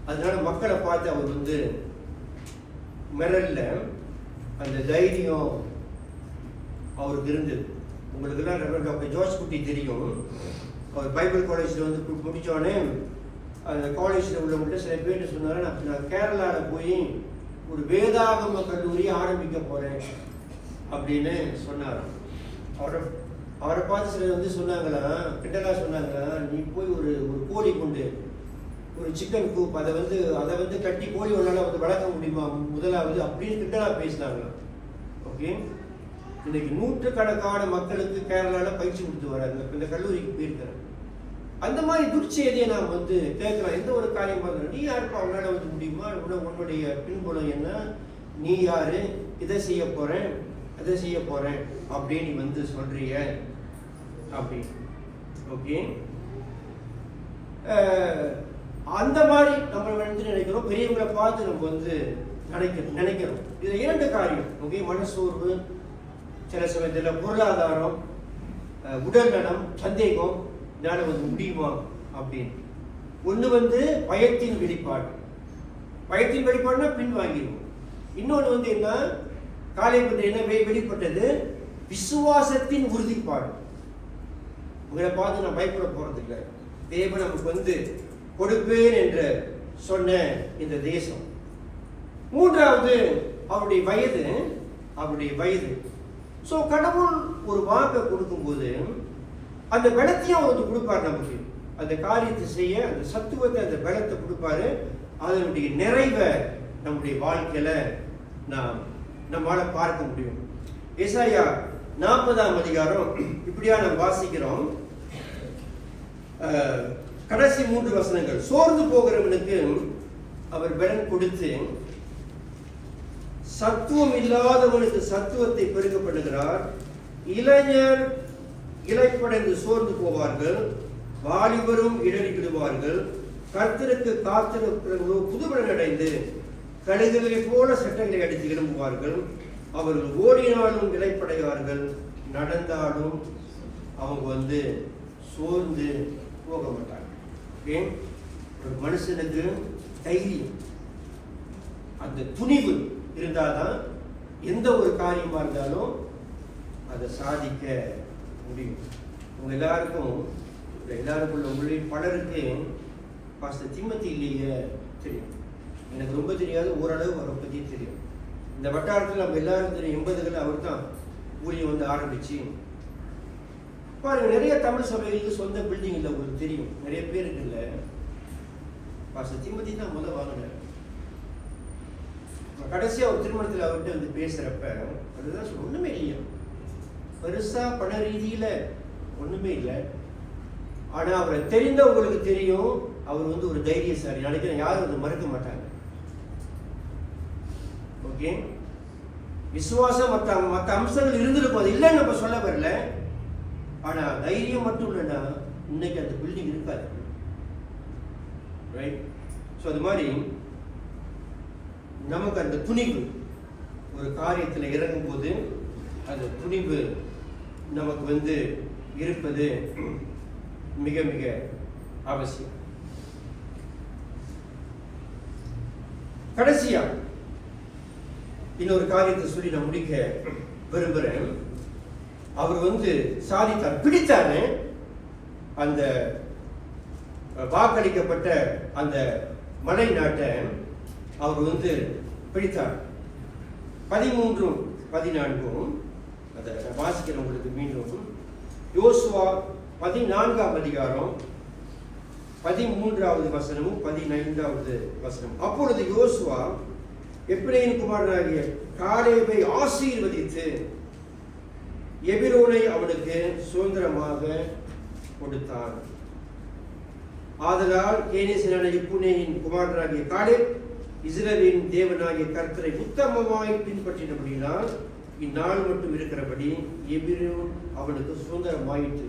அதனால மக்களை பார்த்து அவர் வந்து மிரல்ல, அந்த தைரியம் அவருக்கு இருந்தது. உங்களுக்கு எல்லாம் ரெவரண்ட் டாக்டர் ஜார்ஜ் குட்டி தெரியும். அவர் பைபிள் காலேஜில் வந்து முடித்தோடனே அந்த காலேஜில் உள்ளவங்கள்ட்ட சில பேர் சொன்னார், நான் கேரளாவில் போய் ஒரு வேதாகம கல்லூரி ஆரம்பிக்க போகிறேன் அப்படின்னு சொன்னார். அவரை பார்த்து சிலர் வந்து சொன்னாங்களா, கிண்டலா சொன்னாங்களா, நீ போய் ஒரு கோழி கொண்டு, ஒரு சிக்கன் கூப், அதை வந்து கட்டி கோழி ஒன்றால் வந்து வளர்க்க முடியுமா முதலாவது அப்படின்னு கிண்டலா பேசினாங்களா. ஓகே, இன்னைக்கு நூற்றுக்கணக்கான மக்களுக்கு கேரளாவில் பயிற்சி கொடுத்து வராங்க, இந்த கல்லூரிக்கு போயிருக்கிறேன். அந்த மாதிரி துர்ச்செய்தியை நாம் வந்து கேட்கலாம். எந்த ஒரு காரியம் பார்க்கணும், நீ யாருப்பா அவனால வந்து முடியுமா, உன்னுடைய பின்புலம் என்ன, நீ யாரு, இதை செய்ய போறேன் அதை செய்ய போறேன் அப்படின்னு வந்து சொல்றீங்க அப்படி. ஓகே, அந்த மாதிரி நம்ம வந்து நினைக்கிறோம், பெரியவங்களை பார்த்து நம்ம வந்து நினைக்கிறோம். இதுல 2 காரியம். ஓகே, மனசோர்வு, சில சமயத்தில் பொருளாதாரம், உடல் நலம், சந்தேகம், என்னால வந்து முடியுமா அப்படின்னு. ஒண்ணு வந்து பயத்தின் வெளிப்பாடு. பயத்தின் வெளிப்பாடுனா பின் வாங்கிடுவோம். இன்னொன்று வந்து என்ன, காலேப் என்ன வெளிப்பட்டது, விசுவாசத்தின் உறுதிப்பாடு. உங்களை பார்த்து நான் பயப்பட போறதில்லை. தேவன் நமக்கு கொடுப்பேன் என்று சொன்ன இந்த தேசம். மூன்றாவது அவருடைய வயது. ஸோ கடவுள் ஒரு வாக்கை கொடுக்கும்போது அந்த பலத்தையும் அவர் கொடுப்பார் நமக்கு. அந்த காரியத்தை செய்ய அந்த சத்துவத்தை, அந்த பலத்தை கொடுப்பாரு. அதனுடைய நிறைவை நம்முடைய வாழ்க்கையில நம்மால பார்க்க முடியும். ஏசாயா 40ஆம் அதிகாரம் இப்படியா நாம் வாசிக்கிறோம். கடைசி 3 வசனங்கள். சோர்ந்து போகிறவனுக்கு அவர் பலன் கொடுத்து சத்துவம் இல்லாதவனுக்கு சத்துவத்தை பெருக பண்ணுகிறார். இளைஞர் இளைப்படைந்து சோர்ந்து போவார்கள், வாலிபரும் இடறி விடுவார்கள். கர்த்தருக்கு காத்திருக்கிறவர்களோ புதுபலன் அடைந்து கழுகுகளை போல சட்டங்களை அடித்து எழும்புவார்கள். அவர்கள் ஓடினாலும் இளைப்படைவார்கள், நடந்தாலும் அவங்க சோர்ந்து போக மாட்டாங்க. ஏன்? ஒரு மனுஷனுக்கு தைரியம், அந்த துணிவு இருந்தால்தான் எந்த ஒரு காரியமா இருந்தாலும் அதை சாதிக்க முடியும். உங்க எல்லாருக்குள்ள உள்ள பலருக்கு பாஸ்டர் திமோத்தி இல்லையே தெரியும். எனக்கு ரொம்ப தெரியாது, ஓரளவு அவரை பற்றி தெரியும். இந்த வட்டாரத்தில் நம்ம எல்லாரும் தெரியும். 80களில் அவர் தான் ஊழியம் ஆரம்பிச்சு பாருங்க. நிறைய தமிழ் சபைகளுக்கு சொந்த பில்டிங் இல்லை, உங்களுக்கு தெரியும். நிறைய பேருக்கு இல்லை. பாஸ்டர் திமோத்தி தான் முதல் வாங்கினார். கடைசியாக ஒரு திருமணத்தில் அவர்கிட்ட பேசுறப்ப அதுதான் ஒண்ணுமே இல்லையா, பெருசா பண ரீதியில ஒண்ணுமே இல்லை. ஆனா அவரை தெரிந்தவங்களுக்கு தெரியும், அவர் ஒரு தைரியசாலி. நாளைக்கு யாரும் மறக்க மாட்டாங்க. ஓகே, விசுவாசம் மற்ற அம்சங்கள் இருந்திருக்கும், அது இல்லைன்னு நம்ம சொல்ல வரல. ஆனா தைரியம் மட்டும் இல்லைன்னா இன்னைக்கு அந்த பில்டிங் இருக்காது. ரைட்? ஸோ அது மாதிரி நமக்கு அந்த துணிவு ஒரு காரியத்தில் இறங்கும் போது அந்த துணிவு நமக்கு இருப்பது மிக மிக அவசியம். கடைசியா இன்னொரு காரியத்தை சொல்லி நான் முடிக்க விரும்புகிறேன். அவர் சாதித்தார், பிடித்தாரு. அந்த வாக்களிக்கப்பட்ட அந்த மலை நாட்டை அவர் பிடித்தார். 13, 14 அதை வாசிக்கிறேன் உங்களுக்கு மீண்டும். யோசுவா 14ஆம் அதிகாரம் 13வது வசனமும் 15வது வசனம். அப்பொழுது யோசுவா எப்பிரேமின் குமாரனாகிய காலேபை ஆசீர்வதித்து எபிரோனை அவனுக்கு சுதந்திரமாக கொடுத்தான். ஆதலால் கேனேசியனான எப்புன்னேயின் குமாரனாகிய காலேப் இஸ்ரவேலின் தேவனாகிய கர்த்தரை உத்தமமாய் பின்பற்றினபடியால் இந்நாள் மட்டும் இருக்கிறபடி எபிரோன் அவனுக்கு சுதந்திரமாயிற்று.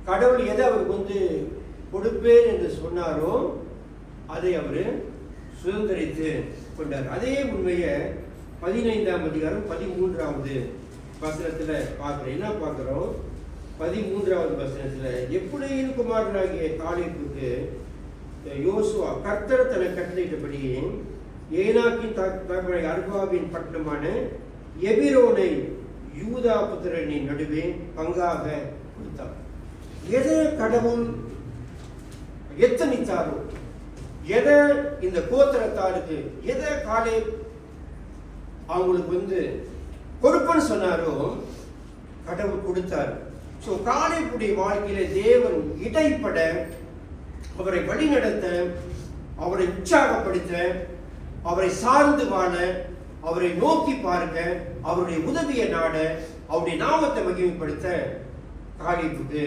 கடவுள் எதை அவருக்கு கொடுப்பேன் என்று சொன்னாரோ அதை அவர் சுதந்திரித்து கொண்டார். அதே உண்மையை 15ஆம் அதிகாரம் 13வது வசனத்துல பார்க்கிறோம். என்ன பார்க்கிறோம்? 13வது வசனத்துல எப்புன்னேயின் குமாரனாகிய காலேபுக்கு யோசுவா கர்த்தர் தன்னை கட்டளையிட்டபடியே ஏனாக்கின் தகப்பனை அர்பாவின் பட்டணமான எபிரோனை யூதா புத்திரனின் நடுவே பங்காக கொடுத்தார். எதை கடவுள் எத்தனித்தாரோ, எதை இந்த கோத்திரத்தாருக்கு எதை காலேப் அவங்களுக்கு கொடுப்பன்னு சொன்னாரோ கடவுள் கொடுத்தார். ஸோ காலேப்புடைய வாழ்க்கையில தேவன் இடைப்பட, அவரை வழிநடத்த, அவரை உற்சாகப்படுத்த, அவரை சார்ந்து வாழ, அவரை நோக்கி பார்க்க, அவருடைய உதவியை நாட, அவருடைய நாமத்தை மகிமைப்படுத்த காலேப்புக்கு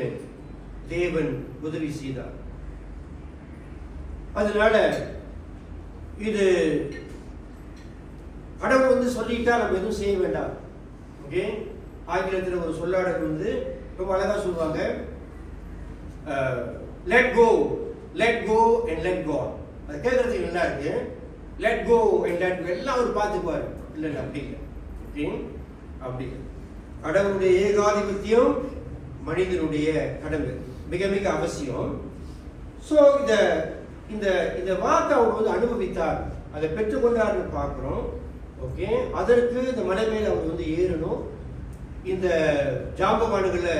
தேவன் உதவி செய்தார். அதனால இது கடவுள் சொல்லிட்டா நம்ம எதுவும் செய்ய வேண்டாம். ஓகே, ஆங்கிலத்தில் ஒரு சொல்லாடல் ரொம்ப அழகா சொல்லுவாங்க, let go and let God. அது கேட்கறதுக்கு நல்லா இருக்கு. let go and let go எல்லாம் அவர் பார்த்துக்குவார். இல்லை அப்படி இல்லை. ஓகே, அப்படி கடவுளுடைய ஏகாதிபத்தியம் மனிதனுடைய கடமை மிக மிக அவசியம். ஸோ இந்த வார்த்தை அவர் அனுபவித்தார், அதை பெற்றுக்கொண்டார்னு பார்க்கிறோம். ஓகே, அதற்கு இந்த மலை மேல் அவர் ஏறணும். இந்த ஜாம்பவான்களை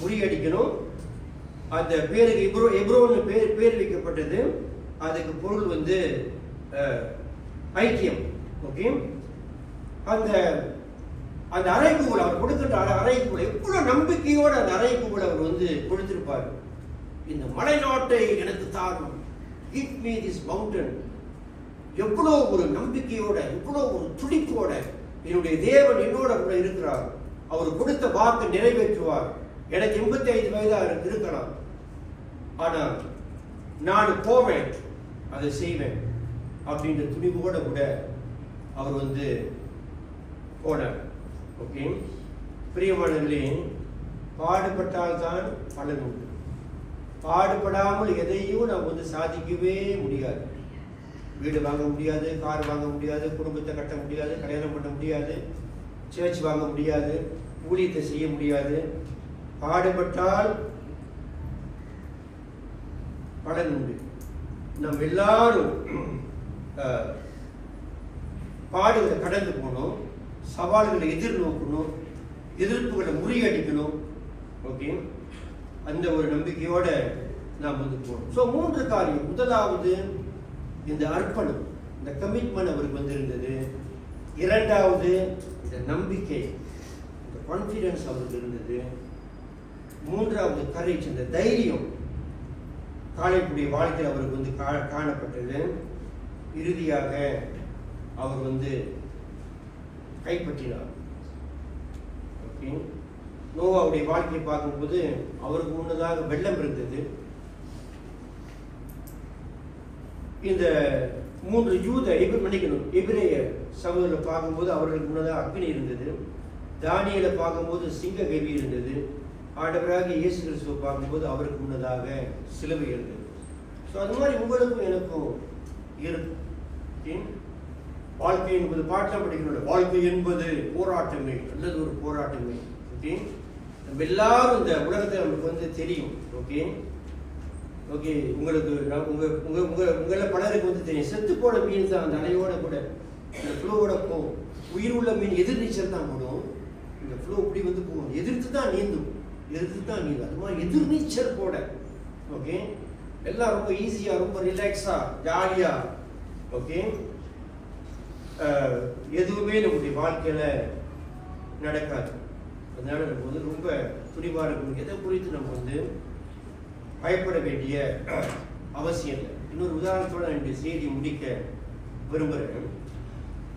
முறியடிக்கணும். அந்த பேருக்கு எப்ரோன்னு பேர் வைக்கப்பட்டது. அதுக்கு பொருள் வந்து ஐக்கியம். ஓகே, அந்த அந்த அறைகூவல் அவர் கொடுக்கின்ற அறைகூவல் எவ்வளவு நம்பிக்கையோடு அந்த அறைகூவல் அவர் வந்து கொடுத்திருப்பார். இந்த மலை நாட்டை எனக்கு தாரும், give me this mountain. எவ்வளோ ஒரு நம்பிக்கையோட, எவ்வளோ ஒரு துடிப்போட என்னுடைய தேவன் என்னோட கூட இருக்கிறார், அவர் கொடுத்த வாக்கு நிறைவேற்றுவார். எனக்கு 85 வயதாக இருக்கலாம், ஆனால் நான் போவேன், அதை செய்வேன் அப்படின்ற துணிவோட கூட அவர் வந்து போனார். ஓகே, பிரியமானவர்களே, பாடுபட்டால்தான் பலன் உண்டு. பாடுபடாமல் எதையும் நாம் வந்து சாதிக்கவே முடியாது. வீடு வாங்க முடியாது, கார் வாங்க முடியாது, குடும்பத்தை கட்ட முடியாது, கல்யாணம் பண்ண முடியாது, சர்ச் வாங்க முடியாது, ஊழியத்தை செய்ய முடியாது. பாடுபட்டால் பலன் உண்டு. நாம் எல்லாரும் பாடுகளை கடந்து போகணும், சவால்களை எதிர்நோக்கணும், எதிர்ப்புகளை முறியடிக்கணும். ஓகே, அந்த ஒரு நம்பிக்கையோட நாம் வந்து போகணும். ஸோ 3 காரியம். முதலாவது இந்த அர்ப்பணம், இந்த கமிட்மெண்ட் அவருக்கு வந்திருந்தது. இரண்டாவது இந்த நம்பிக்கை, இந்த கான்ஃபிடன்ஸ் அவருக்கு இருந்தது. மூன்றாவது கரேஜ், இந்த தைரியம் காளைக்குடிய வாழ்க்கையில் அவருக்கு வந்து காணப்பட்டது. இறுதியாக அவர் வந்து கைப்பற்றினார். ஓகே, நோவாவுடைய வாழ்க்கையை பார்க்கும்போது அவருக்கு முன்னதாக வெள்ளம் இருந்தது. இந்த 3 எபிரேய சமூகத்தில் பார்க்கும்போது அவர்களுக்கு முன்னதாக அக்னி இருந்தது. தானியேலை பார்க்கும்போது சிங்க கவி இருந்தது. ஆண்டவராக இயேசு கிறிஸ்துவை பார்க்கும்போது அவருக்கு முன்னதாக சிலுவை இருந்தது. ஸோ அது மாதிரி உங்களுக்கும் எனக்கும் இருக்கு. வாழ்க்கை என்பது பாட்டில் படிக்கணும். வாழ்க்கை என்பது போராட்டமே, அல்லது ஒரு போராட்டமே. ஓகே, நம்ம எல்லாரும் இந்த உலகத்தை நமக்கு வந்து தெரியும். ஓகே ஓகே உங்களுக்கு உங்களை பலருக்கு வந்து தெரியும். செத்து போன மீன் தான் அந்த அலையோட கூட இந்த ஃப்ளோவோட போகும். உயிர் உள்ள மீன் எதிர்நீச்சல் தான் போடும். இந்த ஃப்ளோ இப்படி வந்து போகும், எதிர்த்து தான் நீந்தும். அது மாதிரி எதிர்நீச்சல் போட. ஓகே, எல்லாம் ரொம்ப ஈஸியா, ரொம்ப ரிலாக்ஸா, ஜாலியா. ஓகே, எதுவுமே நம்முடைய வாழ்க்கையில நடக்காது. அதனால நம்ம வந்து ரொம்ப துணிவா இருக்கணும். எதை குறித்து நம்ம வந்து பயப்பட வேண்டிய அவசியம் இல்லை. இன்னொரு உதாரணத்தோட நான் இந்த செய்தி முடிக்க விரும்புகிறேன்.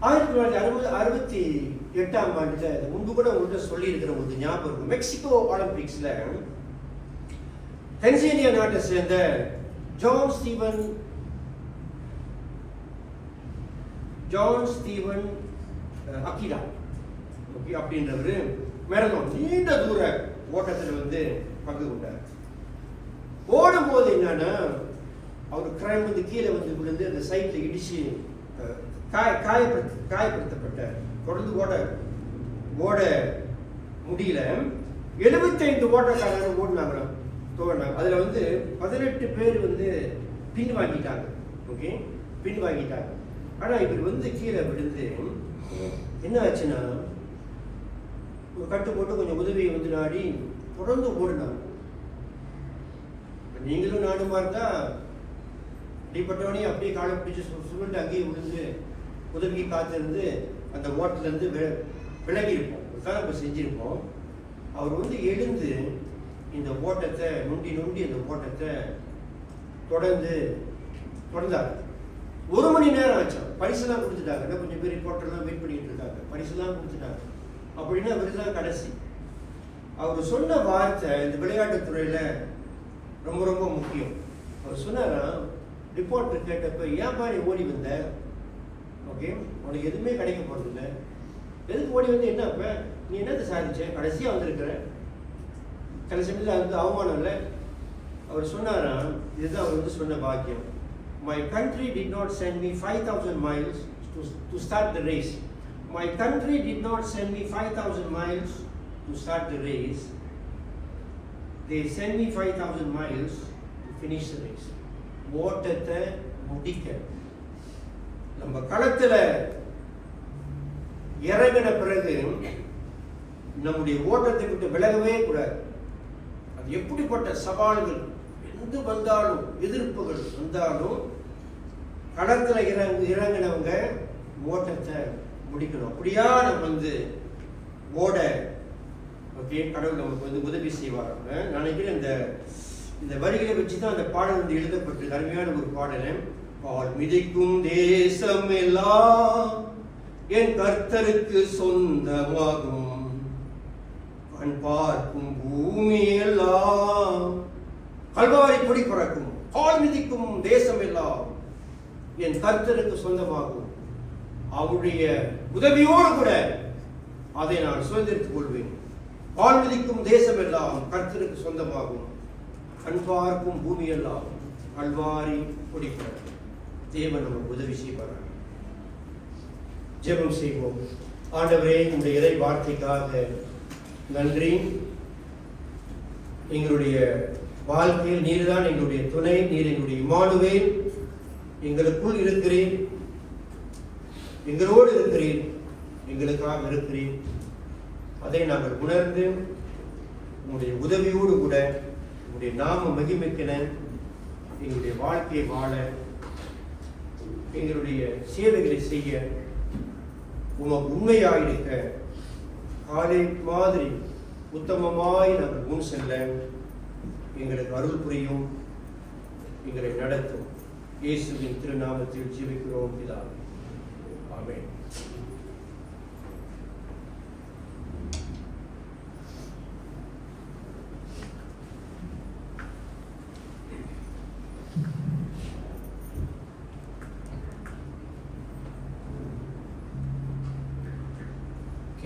1968ஆம் ஆண்டுல முன்பு கூட உங்கள்கிட்ட சொல்லி இருக்கிற ஒரு ஞாபகம் இருக்கும். மெக்சிகோ ஒலிம்பிக்ஸ்ல டென்சானியா நாட்டை சேர்ந்த ஜான் ஸ்டீவன் அகிடா அப்படின்றவர் மேரத்தான் நீண்ட தூர ஓட்டத்தில் வந்து பங்கு கொண்டார். ஓடும்போது என்னன்னா அவர் கிரைம் வந்து கீழே வந்து விழுந்து அந்த சைட்ல இடிச்சு காயப்படுத்தப்பட்டார். தொடர்ந்து ஓட முடியல. 75 ஓட்டக்காரர் ஓடினாங்க. அதுல வந்து 18 பேர் வந்து பின்வாங்கிட்டாங்க. ஓகே, பின்வாங்கிட்டாங்க. ஆனா இவர் வந்து கீழே விழுந்து என்ன ஆச்சுன்னா ஒரு கட்டு போட்டு கொஞ்சம் உதவியை வந்து நாடி தொடர்ந்து ஓடினாங்க. நீங்களும் நானுமா இருந்தா அடிப்பட்டவனே அப்படியே காலை பிடிச்சி சுருண்டு அங்கேயே விழுந்து உதவி காத்திருந்து அந்த ஓட்டத்துல இருந்து விலகி இருப்போம். அதுதான் நம்ம செஞ்சிருப்போம். அவர் வந்து எழுந்து இந்த ஓட்டத்தை நொண்டி அந்த ஓட்டத்தை தொடர்ந்தார். 1 மணி நேரம் ஆச்சு. பரிசெல்லாம் கொடுத்துட்டாங்க. கொஞ்சம் பேர் ரிப்போர்ட்டர்லாம் வெயிட் பண்ணிட்டு இருக்காங்க. பரிசெல்லாம் கொடுத்துட்டாங்க. அப்படின்னா அவர் தான் கடைசி. அவர் சொன்ன வார்த்தை இந்த விளையாட்டுத்துறையில ரொம்ப ரொம்ப முக்கியம். அவர் சொன்னாரா, ரிப்போர்ட்டர் கேட்டப்ப ஏன்பா நீ ஓடி வந்த? ஓகே, உனக்கு எதுவுமே கிடைக்க போறது இல்லை, எதுக்கு ஓடி வந்து? என்ன அப்ப நீ என்னத்தை சாதிச்ச? கடைசியா வந்திருக்கிற, கடைசியில் வந்து அவமானம் இல்லை. அவர் சொன்னாரா, இதுதான் அவர் வந்து சொன்ன பாக்கியம். My country did not send me 5,000 miles to start the race. My country did not send me 5,000 miles to start the race. They sent me 5,000 miles to finish the race. ஓட்டத்தை முடிக்க. நம்ம களத்துல இறங்கின பிறகு நம்முடைய ஓட்டத்தை விட்டு விலகவே கூடாது. அது எப்படிப்பட்ட சவால்கள் எந்த வந்தாலும், எதிர்ப்புகள் வந்தாலும், களத்துல இறங்கினவங்க ஓட்டத்தை முடிக்கணும். அப்படியா நம்ம ஓட கடவுள் நமக்கு உதவி செய்வாங்க. நான் நினைக்கிறேன் இந்த வரிகளை வச்சுதான் அந்த பாடல் எழுதப்பட்டு அருமையான ஒரு பாடல். பால் மிதிக்கும் தேசம் எல்லாம் என் கர்த்தருக்கு சொந்தமாகும், கண் பார்க்கும் பூமி எல்லாம் கல்வாரி கொடி பறக்கும். பால் மிதிக்கும் தேசம் எல்லாம் என் கர்த்தருக்கு சொந்தமாகும், அவருடைய உதவியோடு கூட அதை நான் சுதந்திரித்துக் கொள்வேன். பால் மிதிக்கும் தேசம் எல்லாம் கர்த்தருக்கு சொந்தமாகும், கண் பார்க்கும் பூமி எல்லாம் கல்வாரி கொடி பறக்கும். தேவன் நமக்கு உதவி செய்வார். ஜெபம் செய்வோம். ஆண்டவரே, இந்த இறை வார்த்தைக்காக நன்றி. எங்களுடைய வாழ்க்கையில் நீர்தான் எங்களுடைய துணை, நீர் எங்களுடைய இம்மானுவேல். எங்களுக்குள் இருக்கிறேன், எங்களோடு இருக்கிறேன், எங்களுக்காக இருக்கிறேன். அதை நாங்கள் உணர்ந்து உங்களுடைய உதவியோடு கூட உங்களுடைய நாம மகிமைக்கென எங்களுடைய வாழ்க்கையை வாழ, எங்களுடைய சேவைகளை செய்ய, உமக்கு உண்மையாயிருக்க, காலை மாதிரி உத்தமமாய் நாங்கள் முன் செல்ல எங்களுக்கு அருள் புரியும், எங்களை நடத்தும். இயேசுவின் திருநாமத்தில் ஜெபிக்கிறோம் பிதாவே. ஆமென்.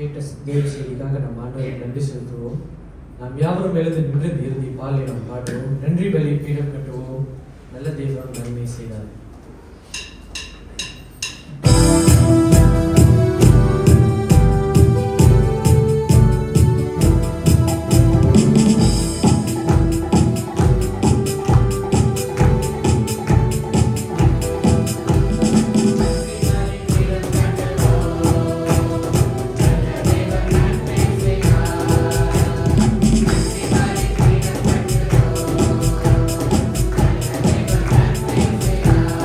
கேட்ட தேவ செய்திக்காக நம் ஆண்டவருக்கு நன்றி செலுத்துவோம். நாம் யாவரும் எழுந்து நின்று இறுதி பாலை நாம் பாடுவோம். நன்றி பலி பீடம் கட்டுவோம். நல்ல தேவன் நன்மை செய்தார். Yeah.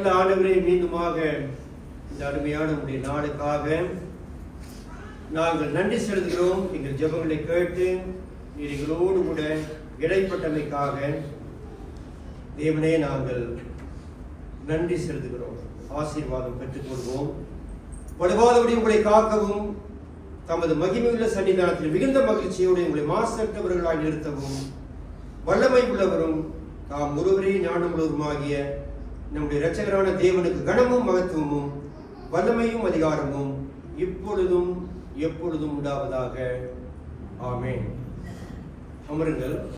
நல்ல ஆண்டவரே, மீண்டுமாக இந்த அருமையான உடைய நாளுக்காக நாங்கள் நன்றி செலுத்துகிறோம். எங்கள் ஜெபங்களை கேட்டு நீர் எங்களோடு கூட இடைப்பட்டமைக்காக தேவனே நாங்கள் நன்றி செலுத்துகிறோம். ஆசீர்வாதம் பெற்றுக்கொள்வோம். வலுவாதபடி உங்களை காக்கவும், தமது மகிமையுள்ள சன்னிதானத்தில் மிகுந்த மகிழ்ச்சியோடு உங்களை மாசற்றவர்களாய் நிறுத்தவும் வல்லமை உள்ளவரும் தாம் ஒருவரே ஞானமுள்ளவருமாகிய நம்முடைய இரட்சகரான தேவனுக்கு கனமும் மகத்துவமும் வல்லமையும் அதிகாரமும் இப்பொழுதும் எப்பொழுதும் உண்டாவதாக. ஆமென். அமருங்கள்.